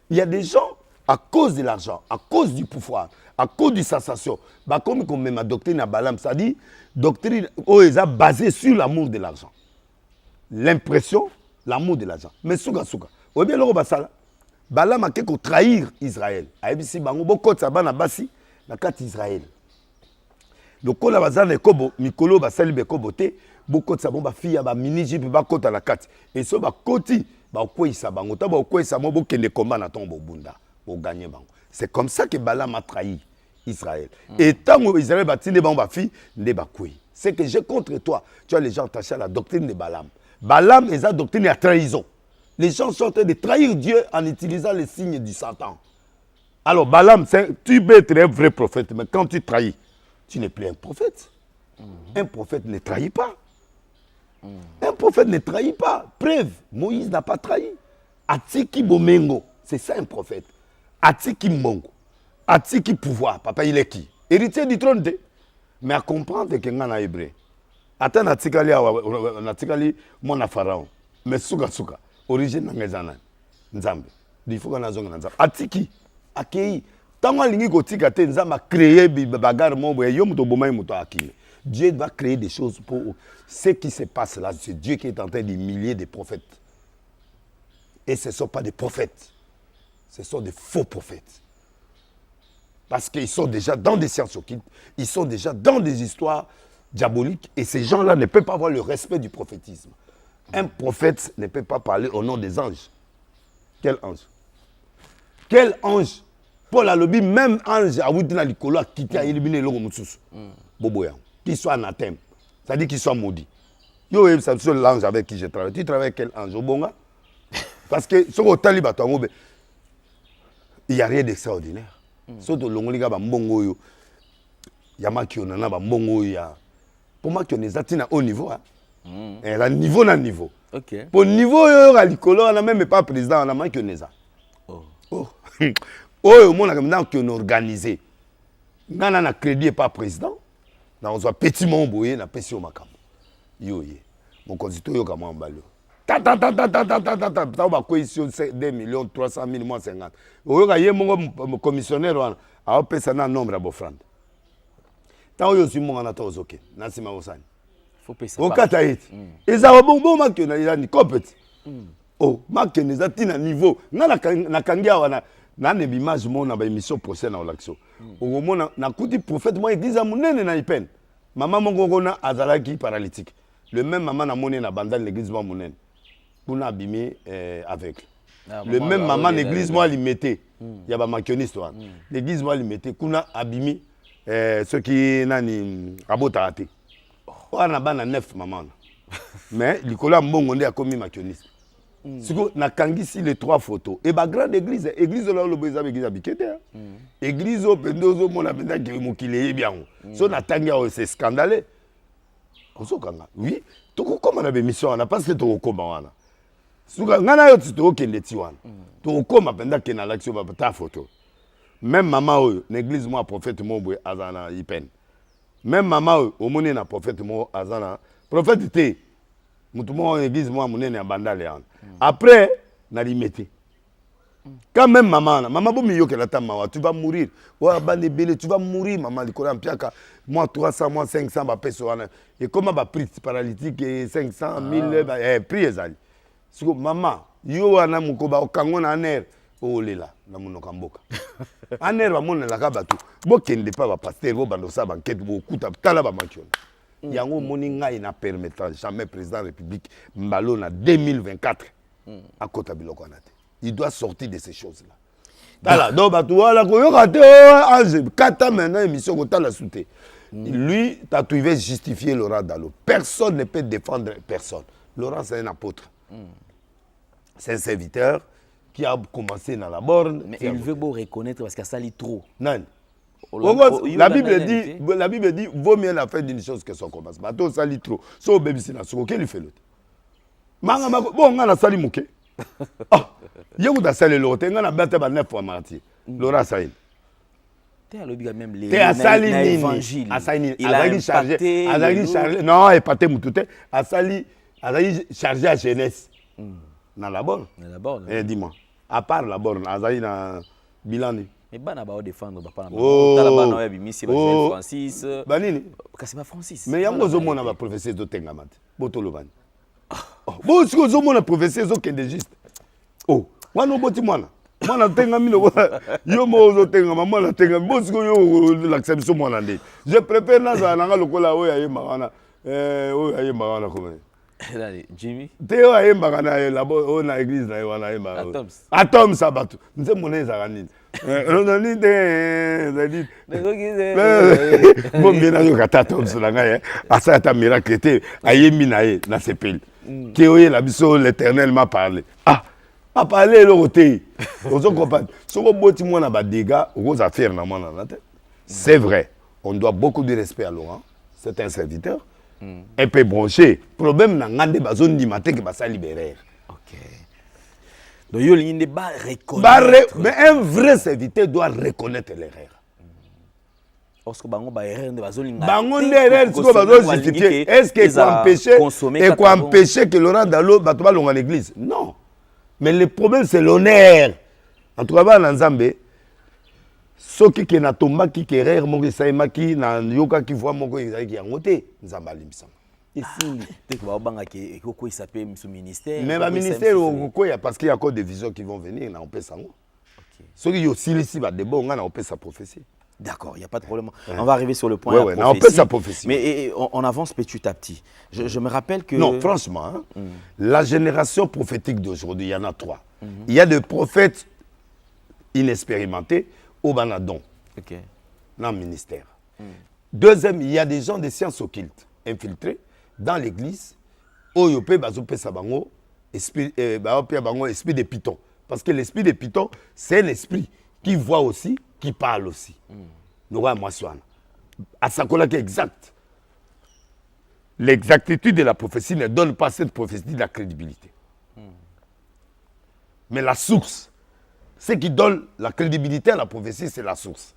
Il y a des gens, à cause de l'argent, à cause du pouvoir, à cause du sensation, comme même ma doctrine à Balaam, ça dit, doctrine basée sur l'amour de l'argent. L'impression, l'amour de l'argent. Mais souga, ou bien le basala, Balaam a quelque trahir Israël. Aïbisi bango, beaucoup de sabana basi, na kat Israël. Donc, quand la bazane kobo, mikolo basali bekobo te, beaucoup de sabon fille ba mini jip ba kota la kat. Et so ba koti. C'est comme ça que Balaam a trahi Israël. Et tant que Israël va tirer ma fille, c'est que j'ai contre toi. Tu as les gens attachés à la doctrine de Balaam. Balaam est la doctrine de la trahison. Les gens sont en train de trahir Dieu en utilisant les signes du Satan. Alors Balaam, tu peux être un vrai prophète, mais quand tu trahis, tu n'es plus un prophète. Un prophète ne trahit pas. Un prophète ne trahit pas. Preuve, Moïse n'a pas trahi. Atiki Bomengo, c'est ça un prophète. Atiki Mongo. Atiki pouvoir. Papa, il est qui? Héritier du trône. Mais à comprendre que c'est un hébreu. Attends, Natikali, mon pharaon. Mais souka. Origine Nangezana. Nzambe. Il faut qu'on ait un Nzambe. Atiki. Akei. Tant qu'on a tika Nzambe a créé bagarre mon yom to bomay muto akile. Dieu va créer des choses pour ce qui se passe là. C'est Dieu qui est en train d'humilier des prophètes. Et ce ne sont pas des prophètes. Ce sont des faux prophètes. Parce qu'ils sont déjà dans des sciences occultes. Ils sont déjà dans des histoires diaboliques. Et ces gens-là ne peuvent pas avoir le respect du prophétisme. Un prophète ne peut pas parler au nom des anges. Quel ange? Quel ange? Paul a lobby, même ange, a dit dans qui a éliminé le Moussous. Boboya. Qu'il soit anathème. C'est-à-dire qu'il soit maudit. Yo, c'est l'ange avec qui je travaille. Tu travailles avec quel ange? Au Bonga? Parce que ce qu'on talibat, il n'y a rien d'extraordinaire. Surtout le gars mbongo yo. Yamaki onana ba mbongo ya. Pour moi qu'on est à haut niveau hein. Et là niveau na niveau. OK. Pour niveau yo à l'école on a même pas président on a manqué on est ça. Oh. Oh mon a qu'on organisé. Ngana na crédit pas président. Na on soit petit momboye na pesi au makam. Yo ye. Mon constitut yo kama mbalo. Ta ba cohésion 2 millions 300 000 moins 50. Oyoka ye mon commissionnaire a pesa na nombre à bofrande. Ta oyo si mon na ta ozoke na sima osani. Faut pesa. Okata eti. Eza bon marque na ila ni kopeti. Oh, marque neza tina niveau. Na kangia wana na ne image mon na ba émission prochaine na olaxo. Au moment na kuti prophète moi église munene na ipen. Maman mongo na azalaki paralytique. Le même maman na moné na banda l'église moi munene. Pour abîmer avec. Le même maman l'église moi li mettait. Il y a ba makioniste là. L'église moi li mettait kuna abîmer ceux qui nani abotarate. On a bana 9 maman. Mais likola mbongo ndé a commis makioniste. Siko na kangisi les 3 photos et ba grande église là le boza église abikete. Église au pendozo mona benda ki mukile bien. So na tanga c'est scandaleux. Ozokanga. Oui, toko koma na bémission na parce que toko koma wana. Suka ngana yo tito okende ti wana. Toko koma benda ke na l'action ba ta photo. Même maman oyo l'église moi prophète Mombwe azana ipen. même maman au monde na prophète mo azana prophète té mutu mo église mo monene abanda léan après na limité quand même maman bo miyo que la ta maman tu vas mourir wa bande belé tu vas mourir maman likora mpiaka moi 300 moi 500 ba peso wana et comment ba prix paralytique 500 1000 prix ezali siko maman yo wana mukoba okango na aner olela na munoka mboka aner ba mona la ka batu bo kende pa ba pasteur bo bando sa banquette bo kuta tala ba makiona yango moni ngai na permettre jamais président de la République mbalo na 2024 à kota biloko na te. Il doit sortir de ces choses-là. Voilà, donc, voilà, quand maintenant émission qu'on la soutenu. Lui, il veut justifier Laurent Dalo. Personne ne peut défendre personne. Laurent, c'est un apôtre. C'est un serviteur qui a commencé dans la borne. Mais il veut beau reconnaître parce qu'il a sali trop. Non. La Bible dit, vaut mieux la fin d'une chose que son commencement. Bateau sali trop. So bébé c'est la souko. Quel lui fait l'autre? Manga bon, on a sali mouké. Ah, il y a sali l'autre. On a battu par 9 fois martyr. Laurent Saïd. Tu as même les l'évangile. Il a chargé. Non, il pas moutoute. A sali chargé à jeunesse. Dans la borne. Dans la borne. Dis-moi. À part la borne, Azaï na Bilani. Mais bah, on va défendre papa. Oh, Francis. Banini. C'est pas Francis. Mais il y a un professeur de Tengamat. Botolovani. Bon, si vous avez un professeur de juste. Oh, moi, non, boti moi. Moi, je suis yo mo tenga moi la tenga bon si yo l'acception moi landé. Je prépare na le kola o ya yema comment. Jimmy. Théo a yemba na labo na église na wana yemba. Atom sabatu. Nze moneza kanini. On dit des bon bien yo kata Tom solanga ya. Asa ta miracle était ayemi na sepel. Théo la biso l'Éternel m'a parlé. Ah, m'a parlé le côté. Vous comprenez. Si vous boti moi na ba dégâts, vos affaires na moi na tête. C'est vrai. On doit beaucoup de respect à Laurent. C'est un serviteur. Un peu branché. Problème dans ngande bazone di matin que basa libérer. OK. Donc yo ligne ba reconnaître. Mais un vrai serviteur doit reconnaître l'erreur. Parce que bango ba erreur de bazone linga. Bango erreur ce que bazone justifier. Est-ce que quoi empêcher que Laurent Dalo bato ba longa l'église? Non. Mais le problème c'est l'honneur. En tout cas ba Nzambe soki ke na tomba ki erreur moko saima ki na yoka ki voit moko ezaki yango te Nzambe alimisa. Ici, dès que va banga qui il s'appelle ce ministère. Mais le ministère parce qu'il y a encore des visions qui vont venir na on peut ça. OK. Ceux qui aussi ici va de bon on peut sa prophétie. D'accord, il y a pas de problème. On va arriver sur le point de la prophétie. On peut sa prophétie. Mais on avance petit à petit. Je me rappelle que non, franchement, la génération prophétique d'aujourd'hui, il y en a 3. Il y a des prophètes inexpérimentés au Banadon. OK. Dans le ministère. Deuxième, il y a des gens de sciences occultes infiltrés dans l'église, Oyope Bazope Sabango, esprit de Python. Parce que l'esprit de Python, c'est un esprit qui voit aussi, qui parle aussi. Nous voyons moi à Sakola qui est exact. L'exactitude de la prophétie ne donne pas à cette prophétie de la crédibilité. Mais la source, ce qui donne la crédibilité à la prophétie, c'est la source.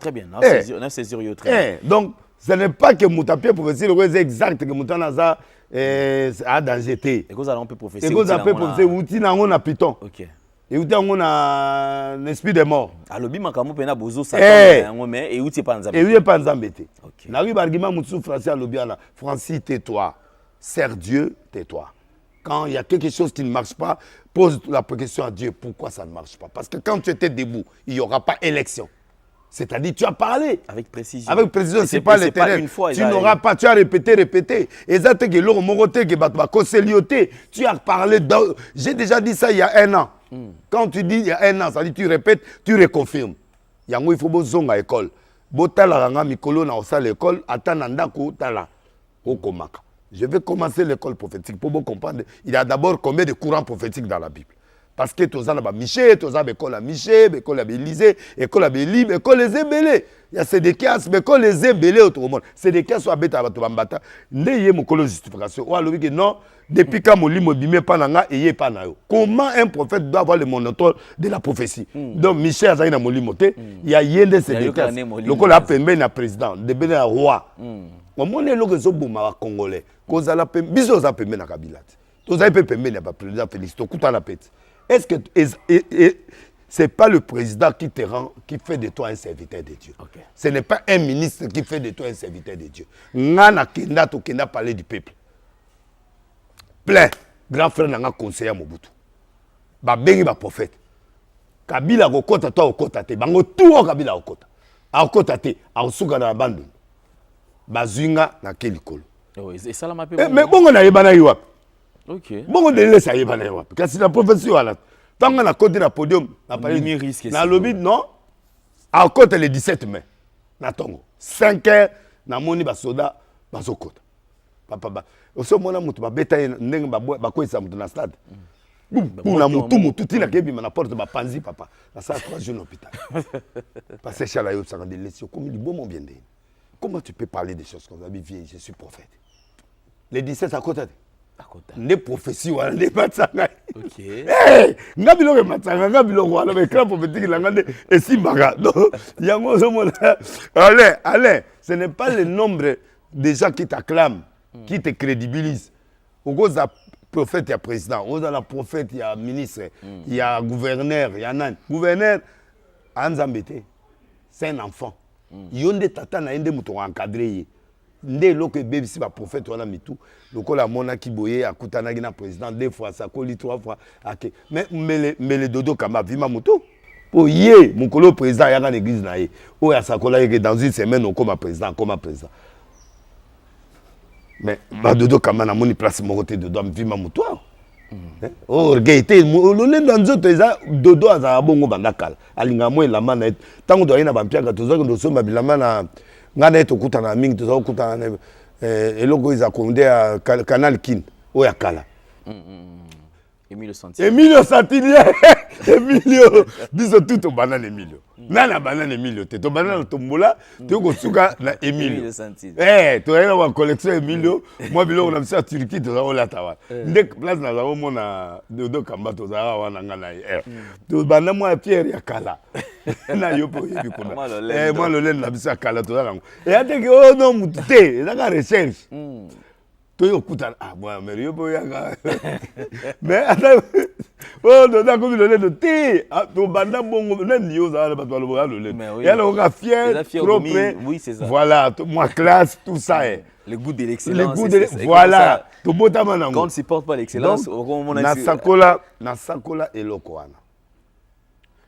Très bien, on a saisi très bien. Donc, ce n'est pas que Moutapie prophétie c'est exact que Moutanaza a danger. Et que on peut prophétiser. Et que on peut prophétiser outil na on a Python. OK. Et outil on a l'esprit des morts. Alors bi makamu pena bozo Satan mais et outil pas nzambe. Et outil pas nzambe. OK. Na ri argument mutsu français à lobiana. Francis tais-toi. Sers Dieu, tais-toi. Quand il y a quelque chose qui ne marche pas, pose la question à Dieu, pourquoi ça ne marche pas? Parce que quand tu étais debout, il n'y aura pas élection. C'est-à-dire, tu as parlé. Avec précision. Avec précision, ce n'est pas l'Éternel. Tu n'auras pas, tu as répété. Tu as parlé. J'ai déjà dit ça il y a 1 an. Quand tu dis il y a 1 an, ça dit tu répètes, tu reconfirmes. Il faut que à l'école. Je vais commencer l'école prophétique pour vous comprendre. Il y a d'abord combien de courants prophétiques dans la Bible. parce que tu as Miché, tu as l'école à Miché, l'école à Élysée, l'école à Béli, l'école les ébélés. Il y a Sédéchias, l'école les ébélés autour du monde. Sédéchias soit bête à Batobambata. N'est mon colo justification. Ou alors que non, depuis quand mon lit bimé pas nanga et pas na yo. Comment un prophète doit avoir le monopole de la prophétie? Donc Michel a na moli moté, il y a yende Sédéchias. L'école a pembe na président, de bene roi. Au monde est le bouma congolais. Cause à la pembe, biso za pembe na Kabila. Tous avez pembe na président Félix Tokuta la pète. Est-ce que c'est pas le président qui te rend, qui fait de toi un serviteur de Dieu? Okay. Ce n'est pas un ministre qui fait de toi un serviteur de Dieu. Ngana kenda to kenda parler du peuple. Plein. Grand frère n'a conseillé à Mobutu. Ba bengi ba prophète. Kabila ko kota to okota te. Bango tout Kabila okota. A okota te, a osuka na bandu. Bazunga na kelikolo. Et ça la m'appelle. Mais bongo na yebana yiwap. OK. Bon, on laisse ça y aller. Parce que la profession, tant qu'on a côté la podium, on a parlé de risque. Dans le lobby, non. À côté le 17 mai, na tongo. 5 heures, na moni ba soda, ba sokota. Papa, au ce moment où tu vas bêter, n'eng ba quoi ça dans la stade. Boum, na mutu, tu na kebi na porte ba panzi papa. Na ça 3 jours l'hôpital. Parce que chala yo ça rend des leçons comme du bon mon bien. Comment tu peux parler des choses comme ça, vieux, je suis prophète. Le 17 à côté. Les prophéties ou les matsanga. OK. Eh, ngabilo ke matsanga, ngabilo ko ala be clan prophétique la ngande et si baga. Donc, yango zo mona. Allez, ce n'est pas le nombre de gens qui t'acclament, qui te crédibilisent. Au cause de prophète, il y a président, au cause de la prophète, il y a ministre, il y a gouverneur, il y a nan. Gouverneur Anzambete, c'est un enfant. Yonde tata na yende muto encadré. Ndé loke bébé si ba prophète wana mitou lokola mona ki boye akutana na président 2 fois ça koli 3 fois OK mais le dodo kama vima moto po yé mukolo président ya na l'église na yé o ya sakola yé dans une semaine on comme président mais ba dodo kama na moni place mo côté dodo vima moto oh gaité le dans autres eza dodo za bongo bandakala alinga mo la mana tango do yina ba mpiaka tozo ndo so mabilama na ngana eto kutana mingi tozo kutana eloko iza konde à canal kin o ya kala Emilio Santini Emilio biso tout banane Emilio nana banane Emilio te to banane tombola te ko suka na Emilio Santini to yana wa collection Emilio moi biloko na misa Turquie to za la tawa ndek place na za mona dodo kamba to za wana ngana to bana moi Pierre ya kala na yopo yebi kuna moi le len na bisa kala to za ngo et ateke oh non mutute za ka recherche to yokuta moi mais yopo ya mais oh non comme le len te to banda bongo na nio za la bato lo len et alors on fier propre oui c'est ça voilà moi classe tout ça le goût de l'excellence voilà to botama nango quand on supporte pas l'excellence na sakola eloko wana.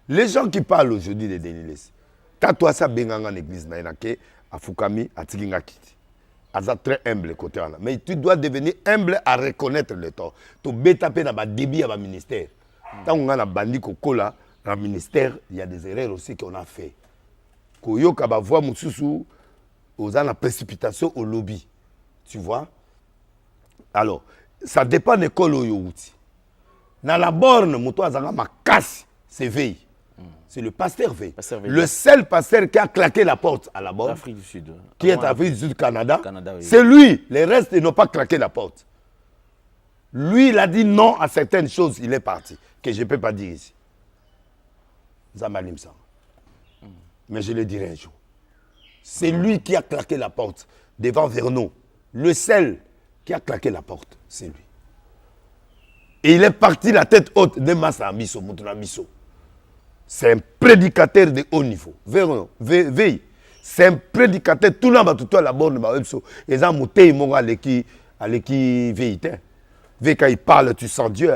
Les gens qui parlent aujourd'hui de Denis Lesi, quand toi ça benganga en église na ke afukami atikinga kiti. Aza très humble côté wana. Mais tu dois devenir humble à reconnaître le tort. To beta pe na ba débit à ba ministère. Tant on a bandi kokola na ministère, il y a des erreurs aussi qu'on a fait. Koyoka ba voix mususu aux la précipitation au lobby. Tu vois? Alors, ça dépend de l'école où tu es. Dans la borne, moto azanga makasi, c'est veille. C'est le pasteur veille. Le seul pasteur qui a claqué la porte à la borne, Afrique du Sud. qui est Afrique du Sud, Canada, oui. C'est lui. Les restes n'ont pas claqué la porte. Lui, il a dit non à certaines choses, il est parti, que je ne peux pas dire ici. Zamalim Sang. Mais je le dirai un jour. C'est lui qui a claqué la porte devant Vernon. Le seul qui a claqué la porte, c'est lui. Et il est parti la tête haute de Massa Misso, Moutona Misso. C'est un prédicateur de haut niveau. Vernon, veille. C'est un prédicateur. Tout le monde a la borne de Massa. Et ça, Mouté, il m'a dit veille. Veille, quand il parle, tu sens Dieu.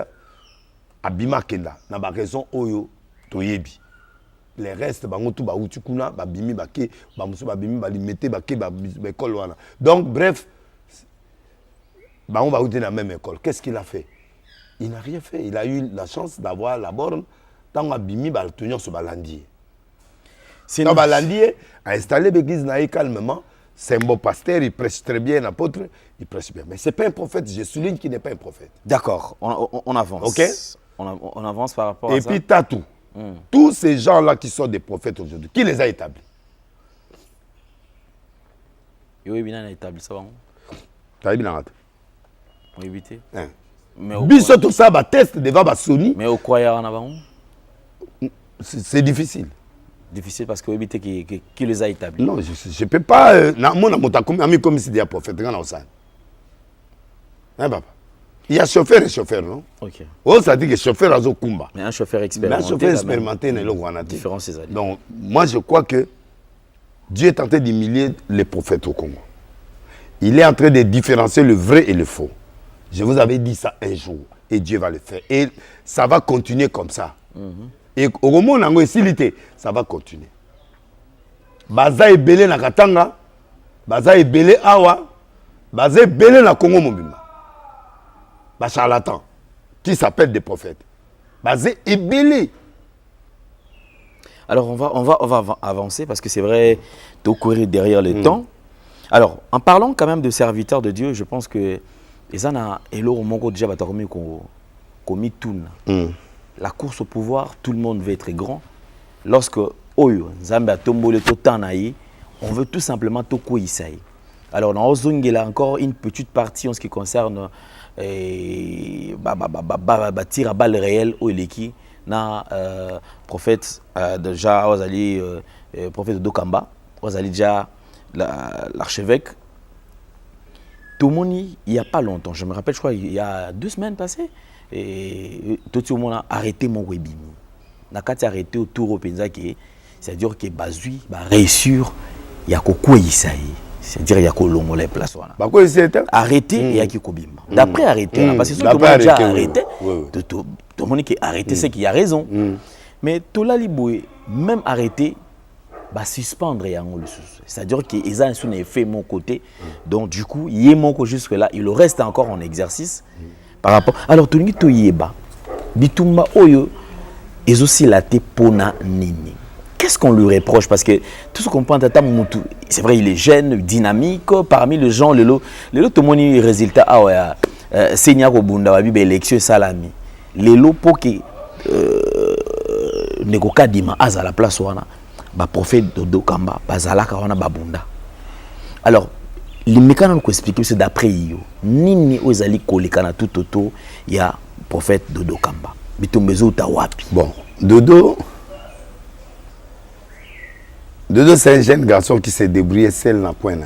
Abima Kenda, n'a pas raison, Oyo, Toyebi. Les restes bango tout ba utukuna ba bimi ba ke ba muso ba bimi ba limité ba ke ba école wana. Donc bref bango ba uté dans la même école. Qu'est-ce qu'il a fait? Il n'a rien fait. Il a eu la chance d'avoir la borne tant ba bimi ba tenir sur balandier. C'est dans balandier a installé l'église naï calmement. C'est un bon pasteur, il prêche très bien, un apôtre, il prêche bien. Mais c'est pas un prophète, je souligne qu'il n'est pas un prophète. D'accord, on avance. OK? on avance par rapport à ça. Et puis Tatou. Tous ces gens-là qui sont des prophètes aujourd'hui, qui les a établis? Oui, bien établi ça. T'as bien raté. On éviter. Biso tout ça, bah test devant bah Sony. Mais au quoi y a en avant? C'est difficile. Difficile parce que éviter qui les a établis. Non, je peux pas. Moi, comme si c'était un prophète. Papa. Il y a chauffeur et chauffeur, non? Ok. Oh, ça dit que chauffeur a Kumba. Mais un chauffeur expérimenté. Mais un chauffeur expérimenté, n'est le différence ces années. Donc, moi, je crois que Dieu est en train d'humilier les prophètes au Congo. Il est en train de différencier le vrai et le faux. Je vous avais dit ça un jour. Et Dieu va le faire. Et ça va continuer comme ça. Et au moment où on a ça va continuer. Baza est belé na Katanga. Baza est belé Awa. Baza est belé na Congo Mobimba. Bah charlatan qui s'appelle des prophètes. Basé et belé. Alors on va avancer parce que c'est vrai, de courir derrière le temps. Alors en parlant quand même de serviteurs de Dieu, je pense que la course au pouvoir, tout le monde veut être grand. Lorsque Oyo, Zambia Tombole Totanaï, on veut tout simplement Toko Isaï. Alors dans Ozung, il y a encore une petite partie en ce qui concerne tir à balles réelles au Eleki, na prophète déjà Ozali prophète de Dokamba, Ozali déjà l'archevêque. Tomoni, il n'y a pas longtemps, je me rappelle, je crois, il y a 2 semaines passées, et tout le monde a arrêté mon webini. Nakati arrêté autour au Penzaki, c'est-à-dire que Bazui va réussir, il y a quoi Isaïe. C'est-à-dire qu'il y a Kolongo les places. Arrêté et il y a Kikobima. D'après arrêté, parce que ceux qui ont déjà arrêté, tout le monde qui a arrêté, c'est qu'il y a raison. Mais tout là, même arrêté, va suspendre. C'est-à-dire qu'ils ont un effet de mon côté. Donc du coup, il y a mon côté jusque-là, il reste encore en exercice. Par rapport. Alors, tout le monde qui est là, Bitumba Oyo, ils aussi la Pona Nini. Qu'est-ce qu'on lui reproche? Parce que tout ce qu'on prend, c'est vrai, il est jeune, dynamique. Parmi les gens, tout le monde a résultat. Seigneur Obunda, élection Salami. Les lots pour que Negoka Dima à la place, le prophète Dodo Kamba, Bazalaka wana Babunda. Alors, les mécanismes qu'on explique, c'est d'après Iyo. Nini Ozali Kolikana tout autour, il y a prophète Dodo Kamba. Bitumbezo Tawapi. Bon, Dodo, c'est un jeune garçon qui s'est débrouillé seul dans le point.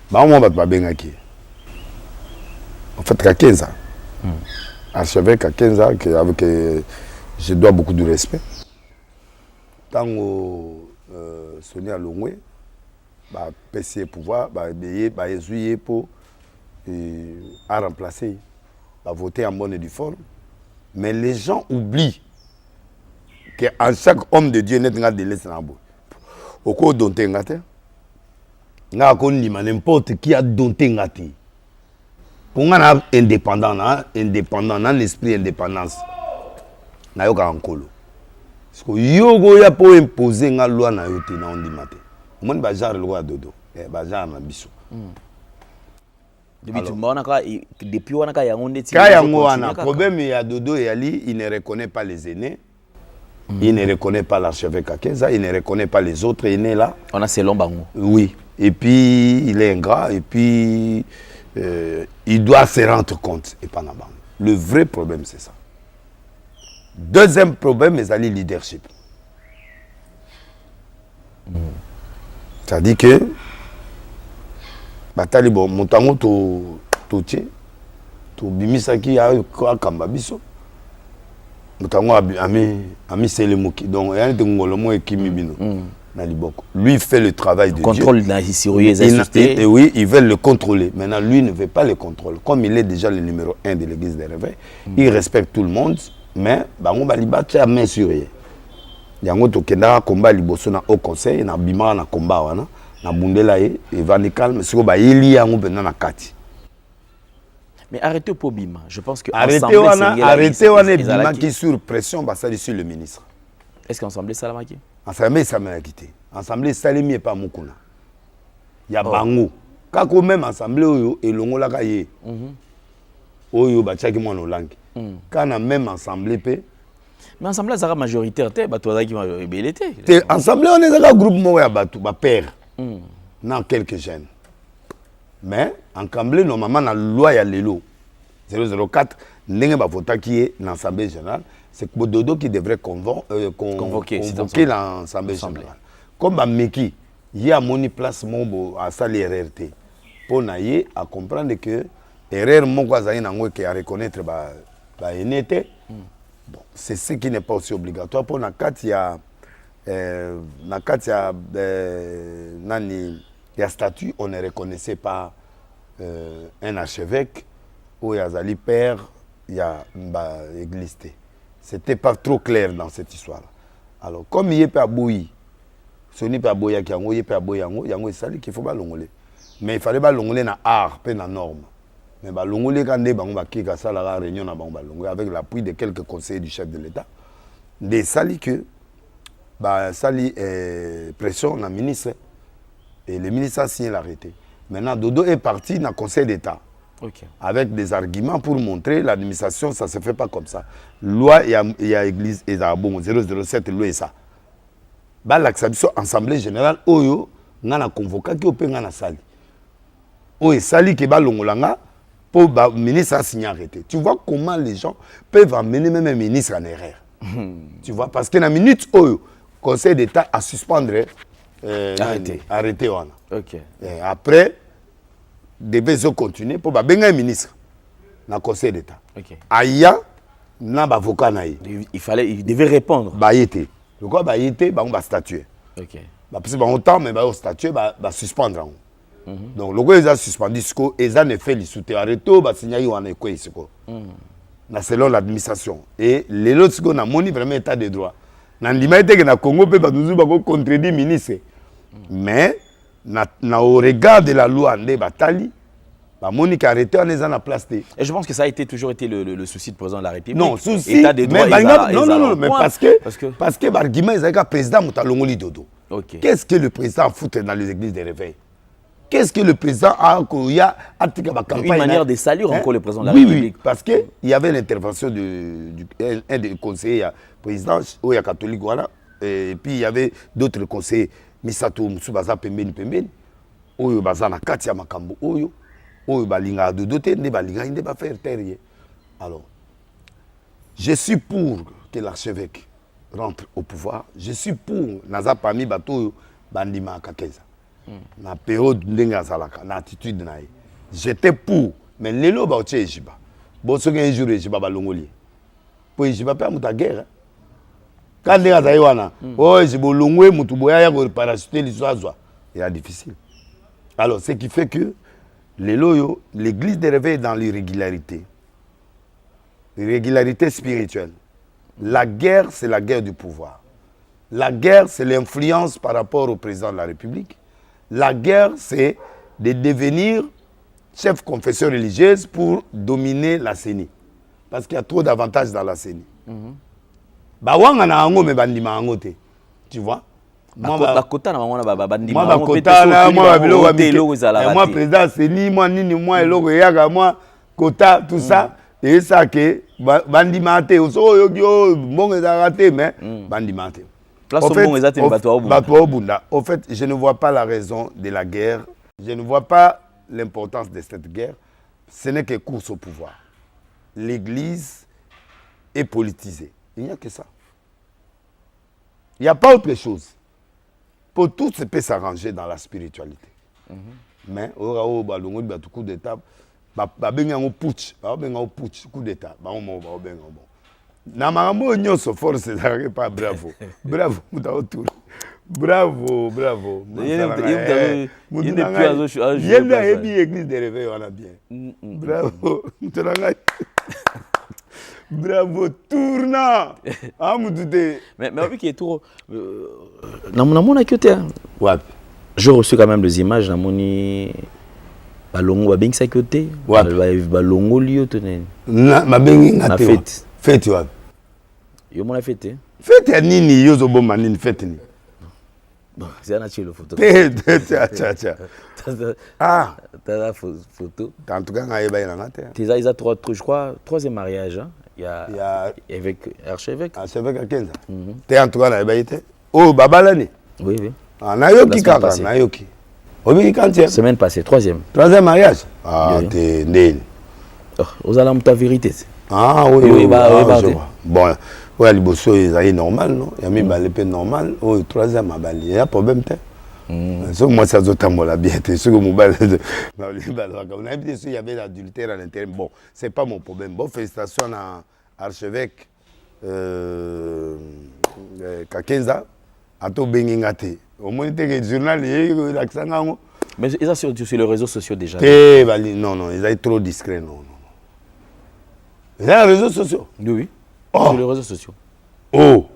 Bah, on va pas bien acquis. En fait, à 15 ans. Archevêque à 15 ans, avec je dois beaucoup de respect. Tant que Sonia Longwe, bah, PC pouvoir, bah, essayer pour remplacer, bah, voter en bonne et due forme. Mais les gens oublient qu'en chaque homme de Dieu, n'est pas de laisser en bout. Au cours d'un temps, n'importe qui a donné un temps. Pour nous, indépendant, dans l'esprit indépendance, nous avons un colo. Parce que yogo ya pour imposer une loi na yote na on dit maté. Moi ba genre loi dodo, ba genre na biso. Depuis on a yangone ti. Le problème il y a dodo et Ali, il ne reconnaît pas les aînés. Il ne reconnaît pas l'archevêque à 15 ans, il ne reconnaît pas les autres aînés là. On a selon Bango. Oui. Et puis il est ingrat et puis il doit se rendre compte et pas Bango. Le vrai problème c'est ça. Deuxième problème, c'est le leadership. C'est-à-dire que batali bon montango to bimisaki a kamba biso. Montango ami selemoki. Donc il y a un ngolomo ekimi bino na liboko. Lui fait le travail de contrôle Dieu. Oui, ils veulent le contrôler. Maintenant lui ne veut pas le contrôler. Comme il est déjà le numéro 1 de l'église des réveils, il respecte tout le monde. Mais bango baliba tia main sur ye. Yango to kenda combat liboso na au conseil na bima na combat wana na bundela ye evanical mais siko ba yeli yango bena na kati. Mais arrêtez pour bima, je pense que arrêtez wana bima qui sur pression ba sali sur le ministre. Est-ce qu'ensemble salamaki? Ensemble ça m'a quitté. Ensemble salimi pas mukuna. Ya bango. Kako même ensemble oyo elongola ka ye. Oyo ba tchaki mwana olangi. Quand on a même assemblée, mais ensemble, ça sera majoritaire, tu as qui ébélité. Ensemble, on est un groupe moi à père. Dans quelques jeunes. Mais ensemble, normalement, dans la loi, il y a les lots. 004, n'est pas voté qui est l'Assemblée générale. C'est que Dodo qui devrait convoquer l'Assemblée générale. Comme Meki, il y a mon place à salir RRT. Pour naïe à comprendre que erreur mon voisin qui à reconnaître c'est ce qui n'est pas aussi obligatoire pour na katia nani ya statut on ne reconnaissait pas un archevêque ou yazali père ya église. C'était pas trop clair dans cette histoire. Alors comme il est pas bouilli, ce n'est pas bouilli qui il est pas bouilli yango il sali qu'il faut pas longoler. Mais il fallait pas longoler na art, pas na norme. Mais bah longoler quand des bango bakika ça la réunion na bango longoler avec l'appui de quelques conseillers du chef de l'État. Des sali que bah sali pression na ministre et le ministre a signé l'arrêté. Maintenant Dodo est parti dans le Conseil d'État. Okay. Avec des arguments pour montrer l'administration, ça ne se fait pas comme ça. Loi, il y a église, et bon, 007, loi et ça. Bah, l'Assemblée générale, Oyo, on a convoqué qui peut en sali. Oyo, sali qui est l'ongolanga, pour le ministre a signé arrêté. Tu vois comment les gens peuvent amener même un ministre en erreur. Tu vois, parce que dans la minute, Oyo, Conseil d'État a suspendre, arrêté. Okay. Et après, devait continuer pour un ministre dans le Conseil d'État. Okay. Aya, il devait répondre. Le quoi on va statuer. OK. Parce que autant mais on statuer va suspendre. Donc le quoi ils a suspendu ce que ils ont fait les sous arrêté va signer on est quoi ici quoi. Selon l'administration et les autres qu'on a moni vraiment état de droit. Dans l'immédiat que na Congo peut pas nous ba contredire ministre. Mais au regard de la loi Andé Batali, Monique a arrêté en les en a place. Et je pense que ça a toujours été le souci du président de la République. Non, souci. État des droits, non, mais parce que l'argument, c'est que le président Moutalongoli Dodo. Okay. Qu'est-ce que le président fout dans les églises de réveil? Qu'est-ce que le président a une manière de saluer encore le président de la République. Oui, parce qu'il y avait l'intervention d'un des conseillers président, il y a catholique, voilà, et puis il y avait d'autres conseillers. Misato Msubaza Pembeni Oyo Bazana Katia Makambo Oyo Balinga de doter ne balinga ne pas faire terre. Alors je suis pour que l'archevêque rentre au pouvoir. Je suis pour naza parmi bato bandima kakeza. Na période ndenga salaka na attitude nae. J'étais pour mais lelo ba oche jiba. Bo so un jour jiba balongoli. Po jiba pa muta guerre. Quand il y a des gens qui ont parachute l'histoire, c'est difficile. Alors, ce qui fait que l'église de réveil est dans l'irrégularité. L'irrégularité spirituelle. La guerre, c'est la guerre du pouvoir. La guerre, c'est l'influence par rapport au président de la République. La guerre, c'est de devenir chef confesseur religieuse pour dominer la CENI. Parce qu'il y a trop d'avantages dans la CENI. Bawanga na ango me bandima ango te. Tu vois? Moi kota na ngona bandima ango kota na moi bilo wa moi président Seni moi nini moi eloko yaka moi kota tout ça et ça que bandima te so yo mbongo za raté mais bandima te. En fait, je ne vois pas la raison de la guerre. Je ne vois pas l'importance de cette guerre. Ce n'est que course au pouvoir. L'église est politisée. Il n'y a que ça. Il n'y a pas autre chose. Pour tout, ça peut s'arranger dans la spiritualité. Mais, au coup d'état, coup d'état. Namaramo union so force pas bravo. Bravo, bravo. Il y a une église de réveil, on a bien. Bravo. Bravo, tournant. Mais oui, qui est tout. J'ai reçu quand même des images. Balongo babeng sa côté. Balongo liyo tonen. Na babeng na fête. Fête wa. Yo mona fête. Fête nini yo zo bomba nini fête ni. Bon, c'est un le photo. Tiens. Ah, t'as la photo. En tout cas, on a eu trois, je crois, troisième mariage. Hein? Il y a archevêque. Archevêque à 15 ans. Tu es en tout cas dans les Oh, Babalani. Oui, oui. Nayoki Kaka, Nayoki. Obi quantième? Semaine passée, troisième. Troisième mariage? Ah, t'es né. Vous allez me ta vérité. Ah oui, oui, oui. Bon, oui, les bossos, ils sont normal, non? Il y a mis balépé normal. Oh, troisième à Bali. Il y a problème, t'es? Moi, ça se t'a la bien. C'est ce que mon bal. On a dit qu'il y avait l'adultère à l'intérieur. Bon, c'est pas mon problème. Bon, félicitations à l'archevêque Kakenza. À tout Bengingate. Au moins, il y a un journal, mais ils sont sur les réseaux sociaux déjà. Non, non, ils sont trop discrets. Non, non. Ils ont les réseaux sociaux? Oui, oh. Sur les réseaux sociaux. Oh!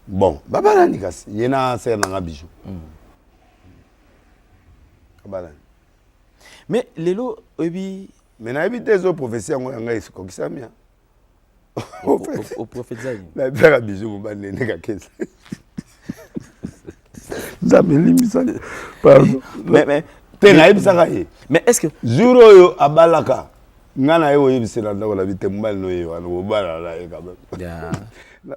Bon, Babala Nikas, il y a un bijou. Mais Lelo, oui. Mais n'a évité les prophéties en anglais, c'est comme ça, bien. Au prophète Zani. La père bijou, mon bané, n'est qu'à ça me limite ça. Pardon. Mais est-ce que. Zuro à Balaka. Ngana yo yebisi na ndako la bitemba no yo wana obala la quand même.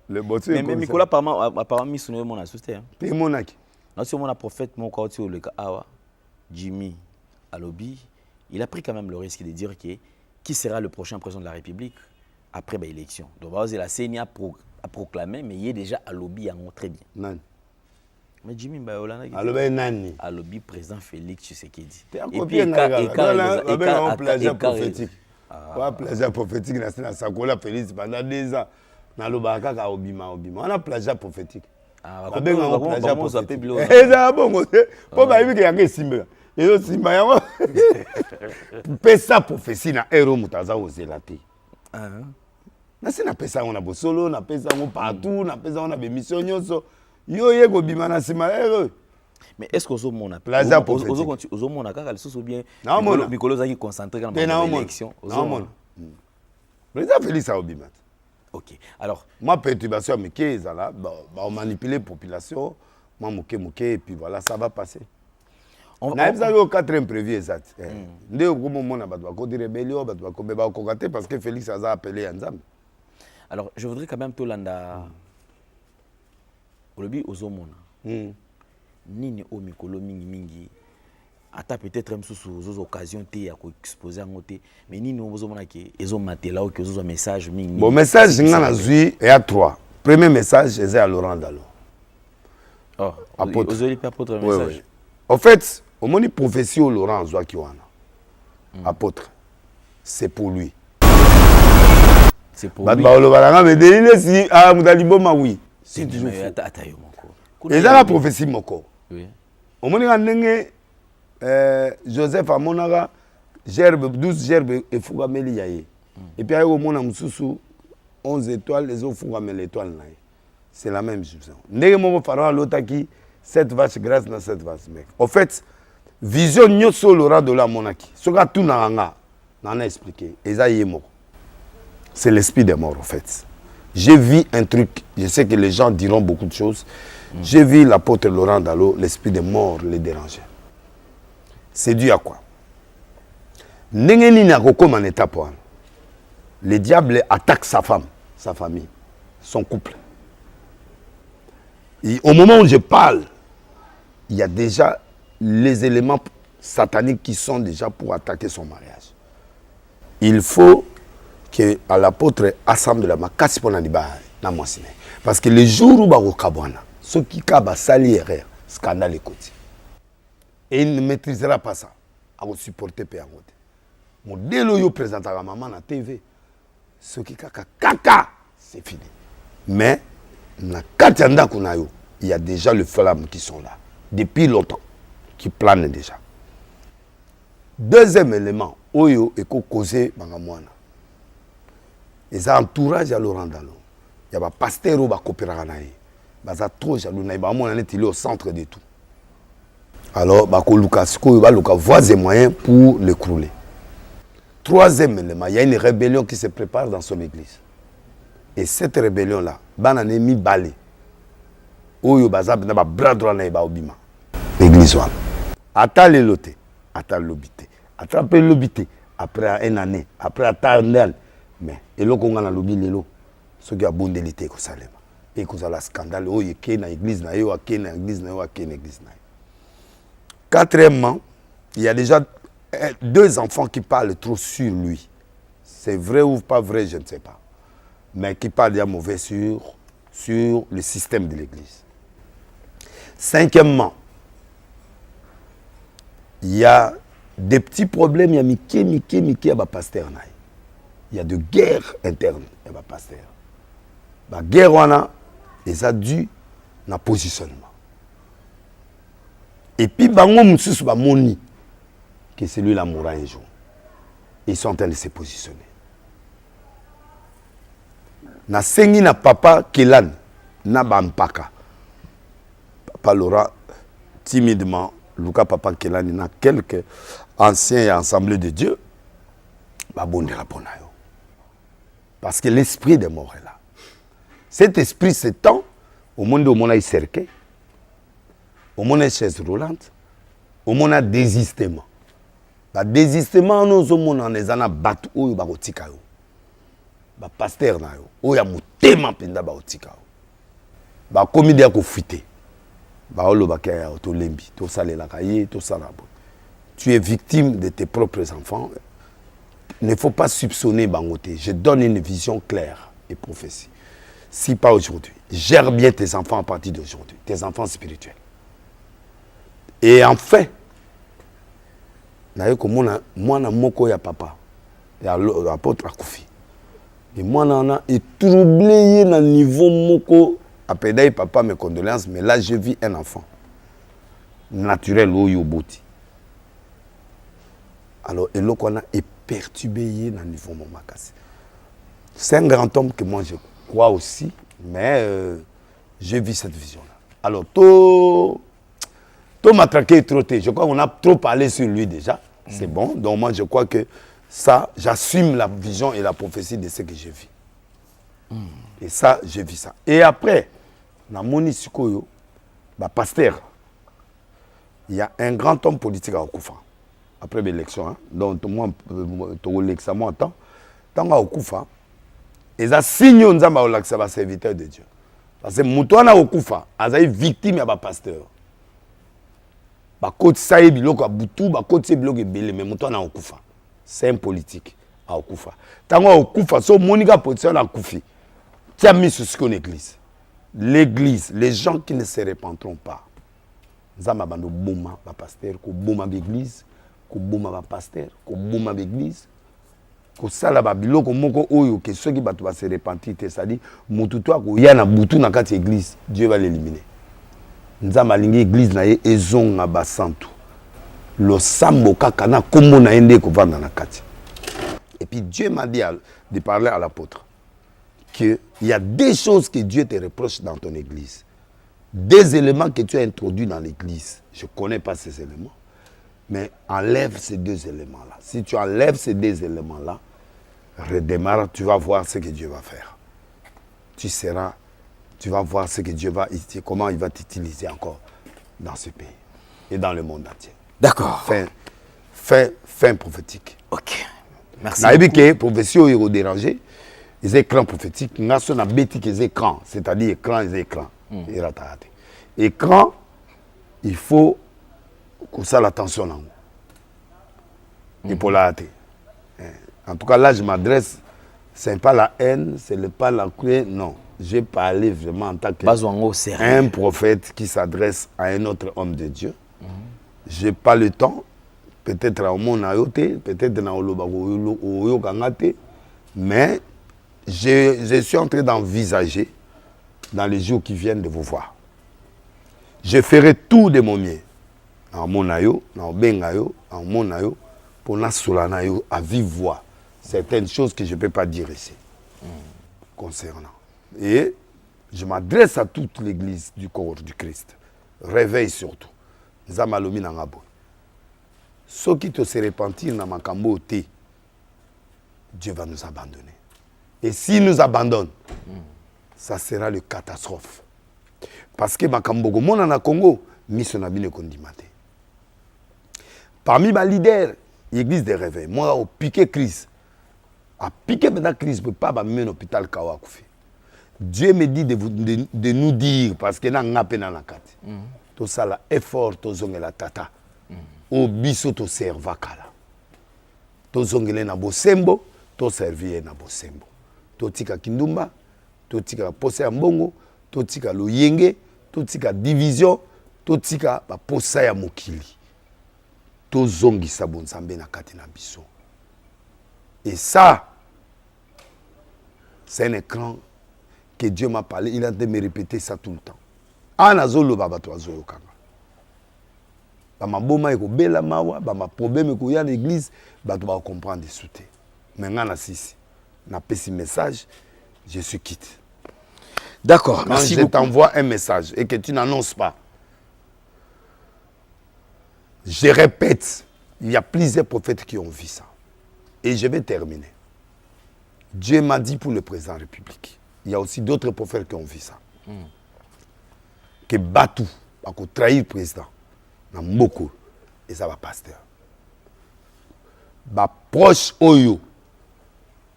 Le botu. Mais Nicolas apparemment misouno mon assisté. Te monaki. Non si mon prophète mon quand tu le awa Jimmy Alobi, il a pris quand même le risque de dire qui sera le prochain président de la République après l'élection. Donc la CENI a proclamé mais il est déjà Alobi en très bien. Non. Mais Jimmy Baolana Alobi nani? Alobi président Félix Tshisekedi. Et puis un plaisir prophétique. Un plaisir prophétique na Sakola Félix pendant 2 ans. Na lobaka ka obima. On a plaisir prophétique. Ah on plaisir prophétique. Ça bon pour ba yiki yanga simba. Et simba yango. Pesa prophétie na héros mutaza ozelati. Ah. Na sina pesa on a bosolo, na pesa on partout, na pesa on a bémission nyonso. Yo yego bimana sima héros. Mais est-ce que vous avez plaisir prophétique? Vous avez bien Mikolo Zaki concentré dans l'élection. Non, président Félix Aobimat. Ok. Alors, ma perturbation, mais là, on manipule la population, moi, et puis voilà, ça va passer. On a besoin de 4 imprévus exacts. Dès au moment où on a des rébellions, on va cogater parce que Félix a appelé Anzam. Alors, je voudrais quand même tout l'anda. Olobi ozomona. Nini o mikolo mingi ata peut-être même sous occasion té ya ko exposer ngoté mais nini ozomona ke ezo matela o ke ozo message mingi. Bon message ngana zui et à 3. Premier message c'est à Laurent Dalo. Oh, apôtre. Ozoli apôtre message. Oui. En fait, au moni prophétie au Laurent Zwa ki wana. Apôtre. C'est pour lui. C'est pour lui. Ba balanga me délile si ah mudaliboma oui. C'est toujours atayo moko. Et ça la prophétie moko. Oui. Au moment où Joseph Amonaga gerbe 12 gerbes et fugameli yaye. Et puis au moment où 11 étoiles les autres fugameli étoiles naï. C'est la même chose. Ndenge mo pharaon lotaki 7 vaches grâce dans 7 vaches mec. En fait, vision nyoso Laurent de la monaki. Soka tout nanga nana expliqué. Eza yemo. C'est l'esprit des morts en fait. J'ai vu un truc, je sais que les gens diront beaucoup de choses. J'ai vu l'apôtre Laurent Dalo, l'esprit des morts les déranger. C'est dû à quoi? N'engeni na comme en état pour le diable attaque sa femme, sa famille, son couple. Et au moment où je parle, il y a déjà les éléments sataniques qui sont déjà pour attaquer son mariage. Il faut que à l'apôtre assemble de la makasi pour n'aniba na mwasine. Parce que le jour où bako kabwana, ceux qui kaba sali erreur, scandale écoute. Et il ne maîtrisera pas ça. À vous supporter paix en côté. Mon délo yo présente à la maman na TV. Ceux qui kaka, c'est fini. Mais na katianda kunayo, il y a déjà les flammes qui sont là depuis longtemps, qui planent déjà. Deuxième élément, oyo eko causé bangamwana. Les entourages à Laurent Dalo. Il y a des pasteurs qui coopèrent avec lui. Ils sont trop jaloux. Ils sont au centre de tout. Alors, il va y voies et moyens pour l'écrouler. Troisième élément, il y a une rébellion qui se prépare dans son église. Et cette rébellion-là, il y a mis balé. Il y a un bras droit dans l'église. Attends les lotés. Attends l'obité. Attraper l'obité. Après une année. Après attendre. Mais eloko nga na lobi lelo soki abondeli te kosalema et kozala scandale oyo eke na église na yo ake na église na yo ake na église na yo. Quatrièmement, il y a déjà 2 enfants qui parlent trop sur lui. C'est vrai ou pas vrai, je ne sais pas. Mais qui parlent déjà mauvais sur le système de l'église. 5e, il y a des petits problèmes, il y a Mickey, à pasteur. Il y a de guerres internes, il y a pasteur. La guerre, on a, et ça dû na positionnement. Et puis, bango moussous ba moni que celui-là mourra un jour. Ils sont en train de se positionner. Na sengi na papa Kelan na bampaka. Papa Laura timidement Luka papa Kelan na quelques anciens et assemblées de Dieu ba bondela ponayo. Parce que l'esprit des morts est là. Cet esprit s'étend au monde où on a cerqué. Au monde chaise roulante, au monde a désistement. Le désistement, nous avons un battu où il y a un tika. Le pasteur, où il y a un thème qui est un tika. Le comédien qui est fuité. Tu es victime de tes propres enfants. Il ne faut pas soupçonner Bangoté. Je donne une vision claire et prophétie. Si pas aujourd'hui, gère bien tes enfants à partir d'aujourd'hui, tes enfants spirituels. Et enfin, moi, moko ya papa, ya l'apôtre Akoufi. Et moi, je suis troublé dans le niveau moko. Après, papa, mes condoléances, mais là, je vis un enfant naturel au Yoboti. Alors, et là, on est perturbé dans le niveau Momakasi. C'est un grand homme que moi, je crois aussi, mais je vis cette vision-là. Alors, tout m'a traqué et trotté. Je crois qu'on a trop parlé sur lui déjà. C'est bon. Donc moi, je crois que ça, j'assume la vision et la prophétie de ce que je vis. Et ça, je vis ça. Et après, dans mon Isikoyo, pasteur, il y a un grand homme politique à Okufa. Après l'élection, hein, donc moi, l'élection, moi, tant à Okufa, et ça signe on a serviteur de Dieu. Parce que Moutouana Okufa, il est victime de pasteur. C'est un politique à Okufa. Tant à Okufa, so Monica position à Koufi. Tu as mis sur ce qu'on église. L'église, les gens qui ne se répandront pas. Zama bando bouma ba pasteur, ko bouma l'église, ko bouma ba pasteur, ko bouma l'église. Ko sala ba biloko moko oyo que ceux qui va se repentir, c'est-à-dire mututo ko yana butu na kati église, Dieu va l'éliminer. Nzamba lingi église na ye ezonga basantu. Lo sambo kaka na kombo na ende ko vanda na kati. Et puis Dieu m'a dit de parler à l'apôtre que il y a des choses que Dieu te reproche dans ton église. Des éléments que tu as introduits dans l'église. Je ne connais pas ces éléments. Mais enlève ces 2 éléments-là. Si tu enlèves ces 2 éléments-là, redémarre, tu vas voir ce que Dieu va faire. Tu vas voir ce que Dieu va, comment il va t'utiliser encore dans ce pays et dans le monde entier. D'accord. Fin prophétique. Ok. Merci. La prophétie est dérangée. Les écrans prophétiques, nous avons des écrans, c'est-à-dire écran. Écran, il faut que ça l'attention là. Et pour la hâter. En tout cas, là, je m'adresse, ce n'est pas la haine, ce n'est pas la cruauté, non. J'ai parlé vraiment en tant qu'un prophète qui s'adresse à un autre homme de Dieu. Je n'ai pas le temps, peut-être à mon ayote, peut-être dans le mais je suis en train d'envisager dans les jours qui viennent de vous voir. Je ferai tout de mon mieux. En mon ayo, en bengayo, en mon ayo, pour nasolanayo à vive voix. Certaines choses que je ne peux pas dire ici. Concernant. Et je m'adresse à toute l'église du corps du Christ. Réveille surtout. Zamalomi nangabo. Ceux qui te se repentir dans makambo te, Dieu va nous abandonner. Et s'il nous abandonne, ça sera le catastrophe. Parce que makambo mona na Congo, miso na bine kondimate. Parmi les leaders, l'église des réveils, moi au piqué Christ, A piqué la crise, peut pas mener l'hôpital Kawakoufi. Dieu me dit de nous dire, parce que n'a pas peine la carte. Tout ça, l'effort, tout ça, la tata. Au biso, tout serva kala. Tout ça, na bosembo, tout servir na bosembo. Tout tika kindumba, tout tika posa mbongo, tout tika loyenge, tout tika division, tout tika posa ya mokili. Tout zongi sabon sambe na kati na biso. Et ça, c'est un écran que Dieu m'a parlé. Il a de me répéter ça tout le temps. Anazolo baba to azolo kanga. Ba maboma eko bela mawa, ba ma problème eko ya l'église, ba to ba comprendre souté. Maintenant na sisi, na pesi message, je suis quitte. D'accord, quand je t'envoie un message et que tu n'annonces pas, je répète, il y a plusieurs prophètes qui ont vu ça. Et je vais terminer. Dieu m'a dit pour le président de la République. Il y a aussi d'autres prophètes qui ont vu ça. Que Batou, a trahi le président, dans Mboko, et ça va pasteur. Ba proche Oyo,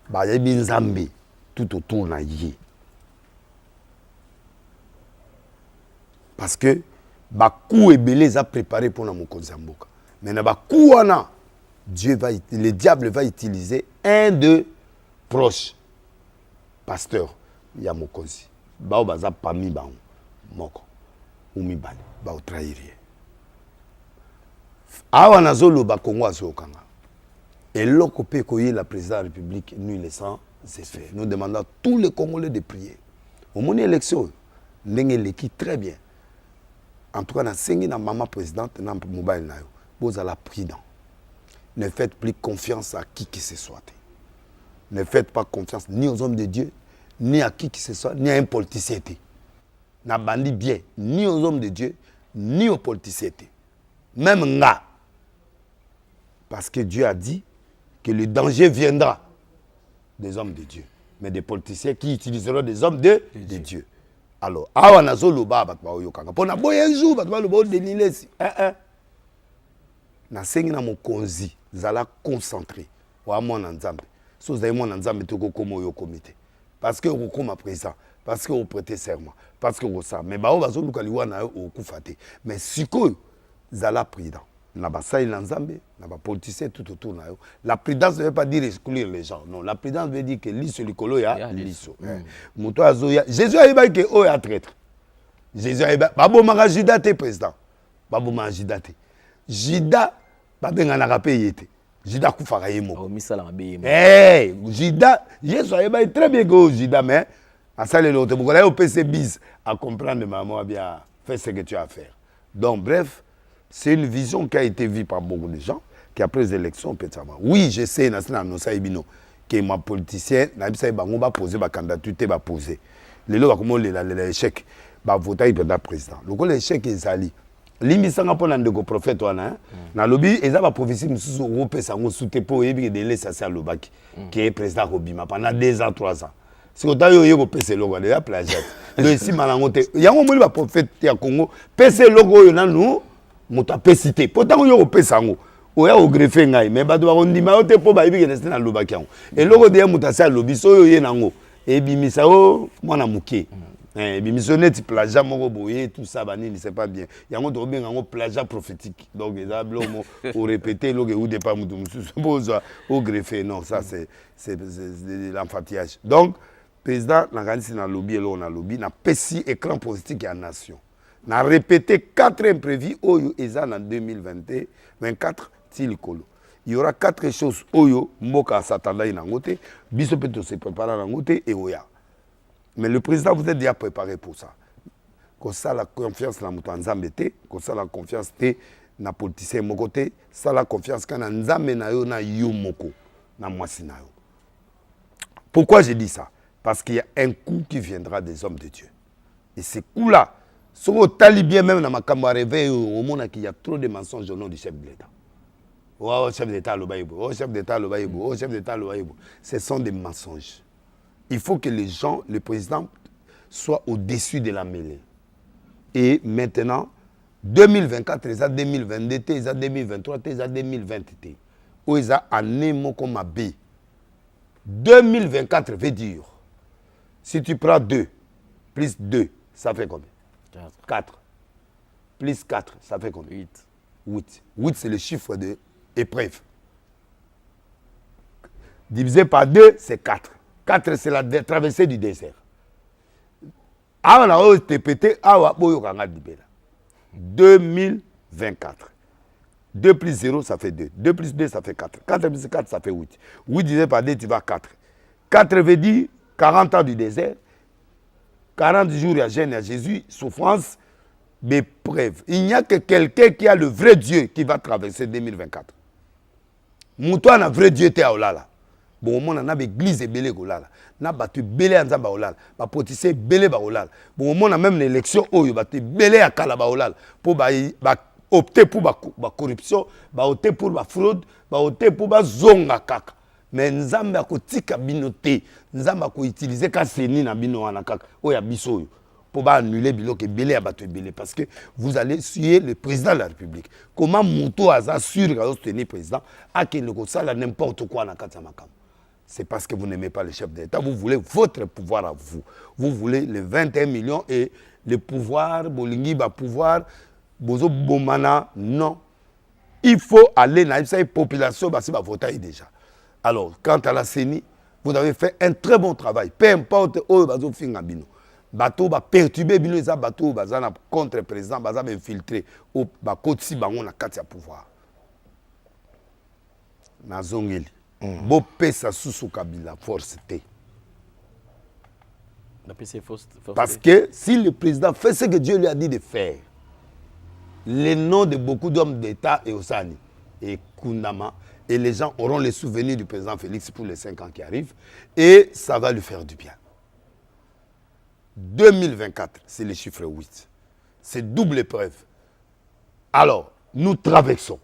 ba yebi Nzambe, tout autour na yé. Parce que ba coup et belé a préparé pour la Mokonzamboka. Mais na ba coup wana, le diable va utiliser un de proches pasteur ya Mokonzi. Ba o baza pami ba moko. Umi bani, ba o trahir. Awa nazolo ba Congo azokanga. Et l'occupé koye la présidente de la République, nous les sans effet. Nous demandons à tous les Congolais de prier. Au moment de l'élection, nous l'équipe très bien. En tout cas, dans la maman présidente, dans le mobile, vous allez prudent. Ne faites plus confiance à qui que ce soit. Ne faites pas confiance ni aux hommes de Dieu, ni à qui que ce soit, ni à un politicien. N'a bandit bien, ni aux hommes de Dieu, ni aux politiciens. Même là. Parce que Dieu a dit que le danger viendra des hommes de Dieu. Mais des politiciens qui utiliseront des hommes de Dieu. Alors, awa nazolo ba bat ba oyokanga. Pona boye jour bat ba lo bo denilesi. Na sengi na mokonzi zala concentré. Wa mona nzambe. So za mona nzambe to ko komo yo comité. Parce que on koma président, parce que on prêter serment, parce que on ça. Mais ba o bazo lukaliwa na o kufate. Mais siko zala président. Na ba sai na nzambe, na ba politicien tout autour na yo. La prudence ne veut pas dire exclure les gens. Non, la prudence veut dire que liso likolo ya liso. Muto azoya. Jésus a dit que o ya traître. Jésus a dit babo manga Judas te président. Babo manga Judas te. Judas babenga na rapé yete. Judas kufaka yemo. O misala mabe yemo. Judas, Jésus a dit très bien que Judas mais à ça les autres beaucoup là au PC bis à comprendre maman bien fais ce que tu as à faire. Donc bref, c'est une vision qui a été vue par beaucoup de gens, qui après les élections, peut-être. Oui, je sais, que ma politicien, va poser ma candidature, va poser. Les gens vont l'échec, va voter pour le président. Le l'échec est sali. L'immissaire pour le prophète, na lobby, ils ont prophétie, ils ont repéré ça, ils ont soutenu et ils ont laissé Lobaki, qui est président Robima pendant 2 ans, 3 ans. Si vous avez repéré ce logo, déjà plagiat. Donc ici, il y a un prophète qui a Congo, PC logo, il y a nous. Moto apesité pourtant yo opesa ngo oya o greffer ngai mais bato bakondima ote po ba ibike nesina lobaki yango eloko de moto asa lobiso yo ye nango ebimisa o mwana muke ebimisa neti plagiat moko boye tout ça banini c'est pas bien yango to benga ngo plagiat prophétique donc eza blomo o répéter loge ou de pas mutu mususu boza o greffer non ça c'est l'enfantillage donc président na kanisi na lobby elo na lobby na pesi écran politique ya nation. On a répété 4 imprévus Oyo Ezan en 2024 Tilikolo. Il y aura 4 choses Oyo Mboka s'attendait en côté, Biso peut se préparer en côté et Oya. Mais le président vous êtes déjà préparé pour ça. Comme ça la confiance dans Nzambe té, comme ça la confiance té na politicien moko té, ça la confiance quand Nzambe na yo na yo moko na mwasi na yo. Pourquoi j'ai dit ça? Parce qu'il y a un coup qui viendra des hommes de Dieu. Et ce coup-là, si on talibien même dans ma caméra réveil, au monde qu'il y a trop de mensonges au nom du chef de l'État. Oh, chef d'État, le baïbo. Oh, chef d'État, le baïbo. Oh, chef d'État, le baïbo. Ce sont des mensonges. Il faut que les gens, le président, soient au-dessus de la mêlée. Et maintenant, 2024, ils ont 2022, ils ont 2023, ils ont 2020. Où ils ont année comme B. 2024 veut dire, si tu prends 2, plus 2, ça fait combien? 4. Plus 4, ça fait combien? 8. 8. 8, c'est le chiffre de épreuve. Divisé par 2, c'est 4. 4, c'est la traversée du désert. Alors, on a pété, 2024. 2 plus 0, ça fait 2. 2 plus 2, ça fait 4. 4 plus 4, ça fait 8. 8 divisé par 2, tu vas 4. 4 veut dire 40 ans du désert. 40 jours, il y a gêne, il y a Jésus, souffrance, épreuve. Il n'y a que quelqu'un qui a le vrai Dieu qui va traverser 2024. Moutoua na vrai Dieu te aolala. Bon, on a l'église et belé golala. Na batu belé anza ba olala. Ba potissé belé ba olala. Bon, on a même l'élection oyo batu belé à kala ba olala. Pour ba opter pour ba corruption, ba opter pour ba fraude, ba opter pour ba zonga kaka. Mais nzambe akotika bino te. Nzambe ko utiliser ka seni na bino wana kaka. Oya biso oyo. Pour annuler biloko belé à batu belé parce que vous allez suivre le président de la République. Comment Mouto a sûr que vous tenez président à qui ne ça n'importe quoi na kata makam. C'est parce que vous n'aimez pas le chef d'État. Vous voulez votre pouvoir à vous. Vous voulez les 21 millions et le pouvoir, Bolingi, pouvoir, Bozo Bomana. Non. Il faut aller dans cette population, qui va voter déjà. Alors, quant à la CENI, vous avez fait un très bon travail. Peu importe où vous avez fait bino. Bateau va perturber bino, les bateaux va contre le président, va infiltrer au côté bango na katia pouvoir. Na zongeli. Bo pesa susu kabila force te. Parce que si le président fait ce que Dieu lui a dit de faire, les noms de beaucoup d'hommes d'État et Osani et Kundama, et les gens auront les souvenirs du président Félix pour les 5 ans qui arrivent, et ça va lui faire du bien. 2024, c'est le chiffre 8. C'est double épreuve. Alors, nous traversons.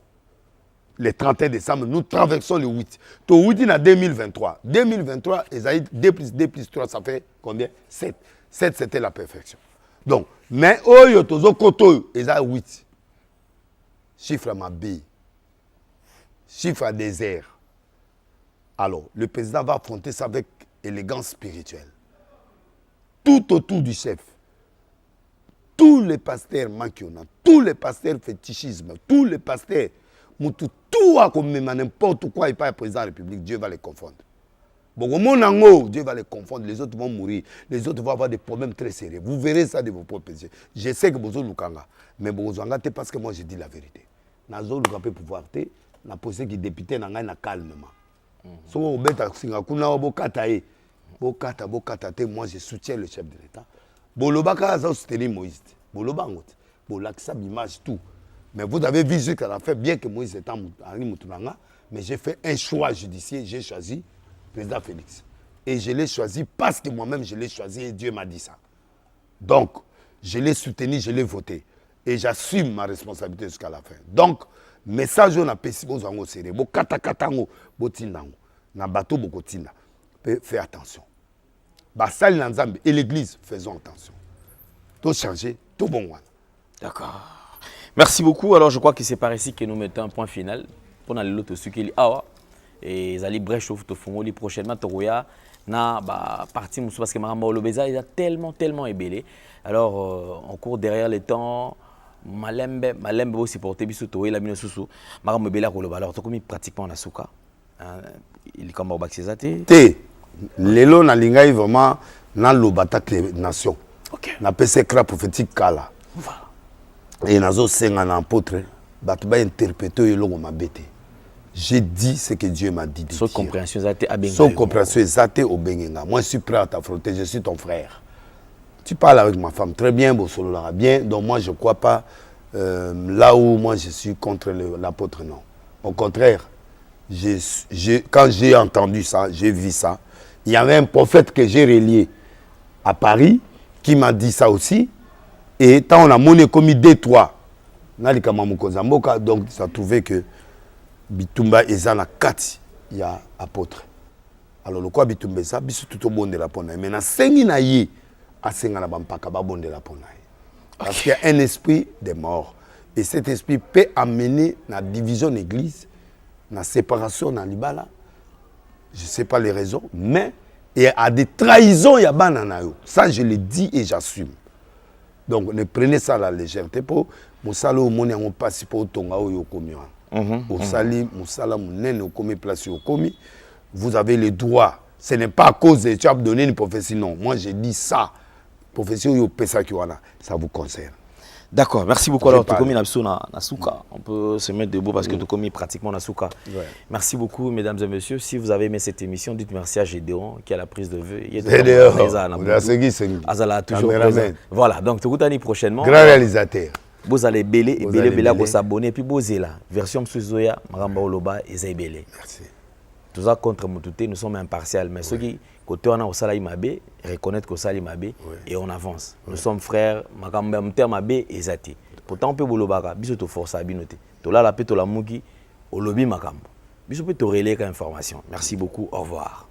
Le 31 décembre, nous traversons le 8. To 8 en 2023. 2023, 2 plus 2 plus 3, ça fait combien? 7. 7, c'était la perfection. Donc, mais oyo tozo koto, 8. Chiffre à ma bille. Chiffre à désert. Alors, le président va affronter ça avec élégance spirituelle. Tout autour du chef. Tous les pasteurs manquionnants, tous les pasteurs fétichisme, tous les pasteurs, tout a comme n'importe quoi, il pas le président de la République, Dieu va les confondre. Bon, au monde, Dieu va les confondre, les autres vont mourir, les autres vont avoir des problèmes très sérieux. Vous verrez ça de vos propres yeux. Je sais que vous avez Lukanga, mais vous avez parce que moi je dis la vérité. Nazo Lukanga pouvoir te, na posé qui député na ngai na calmement. So vous bête singa kuna bokata e. Bokata te, moi je soutiens le chef de l'État. Bolobaka za soutenir Moïse. Bolobangot. Bolakisa l'image tout. Mais vous avez vu jusqu'à la fin, bien que Moïse était en Moutoulanga, mais j'ai fait un choix judiciaire, j'ai choisi le président Félix. Et je l'ai choisi parce que moi-même je l'ai choisi et Dieu m'a dit ça. Donc, je l'ai soutenu, je l'ai voté. Et j'assume ma responsabilité jusqu'à la fin. Donc, message on a pessi bozango serré, bo kata-katango, bo tindango, na bateau boko tinda. Fais attention. Basal Nanzambe et l'église, faisons attention. Tout changer, tout bon. D'accord. Merci beaucoup. Alors, je crois que c'est par ici que nous mettons un point final. Pour aller l'autre suki awa et Zali brèche au fongoli prochainement Toroya na partie parce que Maramba Olobeza il a tellement ébélé. Alors, on court derrière les temps. Malembe aussi porté biso Toroya la mine susu. Maramba Bela Koloba. Alors, tu comme pratiquement na souka. Il est comme au Baxizate. Té. Lelo na lingai vraiment na lobata nation. OK. Na PC cra prophétique kala. Voilà. Et nazo senga na apôtre, batuba interpréter eloko mabete. J'ai dit ce que Dieu m'a dit. Sans compréhension zate abenga. Sans compréhension zate obenga. Moi je suis prêt à t'affronter, je suis ton frère. Tu parles avec ma femme très bien, Bosolo bien. Donc moi je crois pas là où moi je suis contre l'apôtre non. Au contraire, quand j'ai entendu ça, j'ai vu ça, il y avait un prophète que j'ai relié à Paris qui m'a dit ça aussi. Et tant on a monnaie commis D3, donc ça trouvait que Bitumba et Zana Kati, il y a apôtre. Alors le quoi Bitumba ça, bisu tout au bon de la pona. Mais na sengi na ye, a senga na bampaka ba bon de la pona. Parce qu'il y a un esprit de mort. Et cet esprit peut amener la division de l'église, la séparation dans l'Ibala. je ne sais pas les raisons, mais il y a des trahisons, il y a bananayo. Ça, je le dis et j'assume. Donc, ne prenez ça à la légèreté. Pour Moussalo, on passe pour Tonga ou Yokomi. Au Sali, Moussala, Mounen, Yokomi, place Yokomi. Vous avez le droit. Ce n'est pas à cause de tu as donné une prophétie. Non, moi, j'ai dit ça. Prophétie, ça vous concerne. D'accord, merci beaucoup. Alors, Tokomi Nasuka, on peut se mettre debout parce que Tokomi pratiquement Nasuka. Ouais. Merci beaucoup, mesdames et messieurs. Si vous avez aimé cette émission, dites merci à Gédéon qui a la prise de vœux. Azala toujours présent. Voilà, donc Tokutani prochainement. Grand réalisateur. Vous allez belé et belé pour s'abonner puis vous là. Version Msuzoya, Maramba Oloba et Zaybele. Merci. Tout ça contre Moutouté, nous sommes impartials, mais ceux qui côté on a au Sala Imabe, reconnaître qu'au Sala Imabe et on avance. Nous sommes frères, Makamba Mabe et Zati. Pourtant on peut bolobaka, biso to force à binoter. To la la pe to la muki, au lobby Makambo. Biso peut te relayer comme information. Merci beaucoup, au revoir.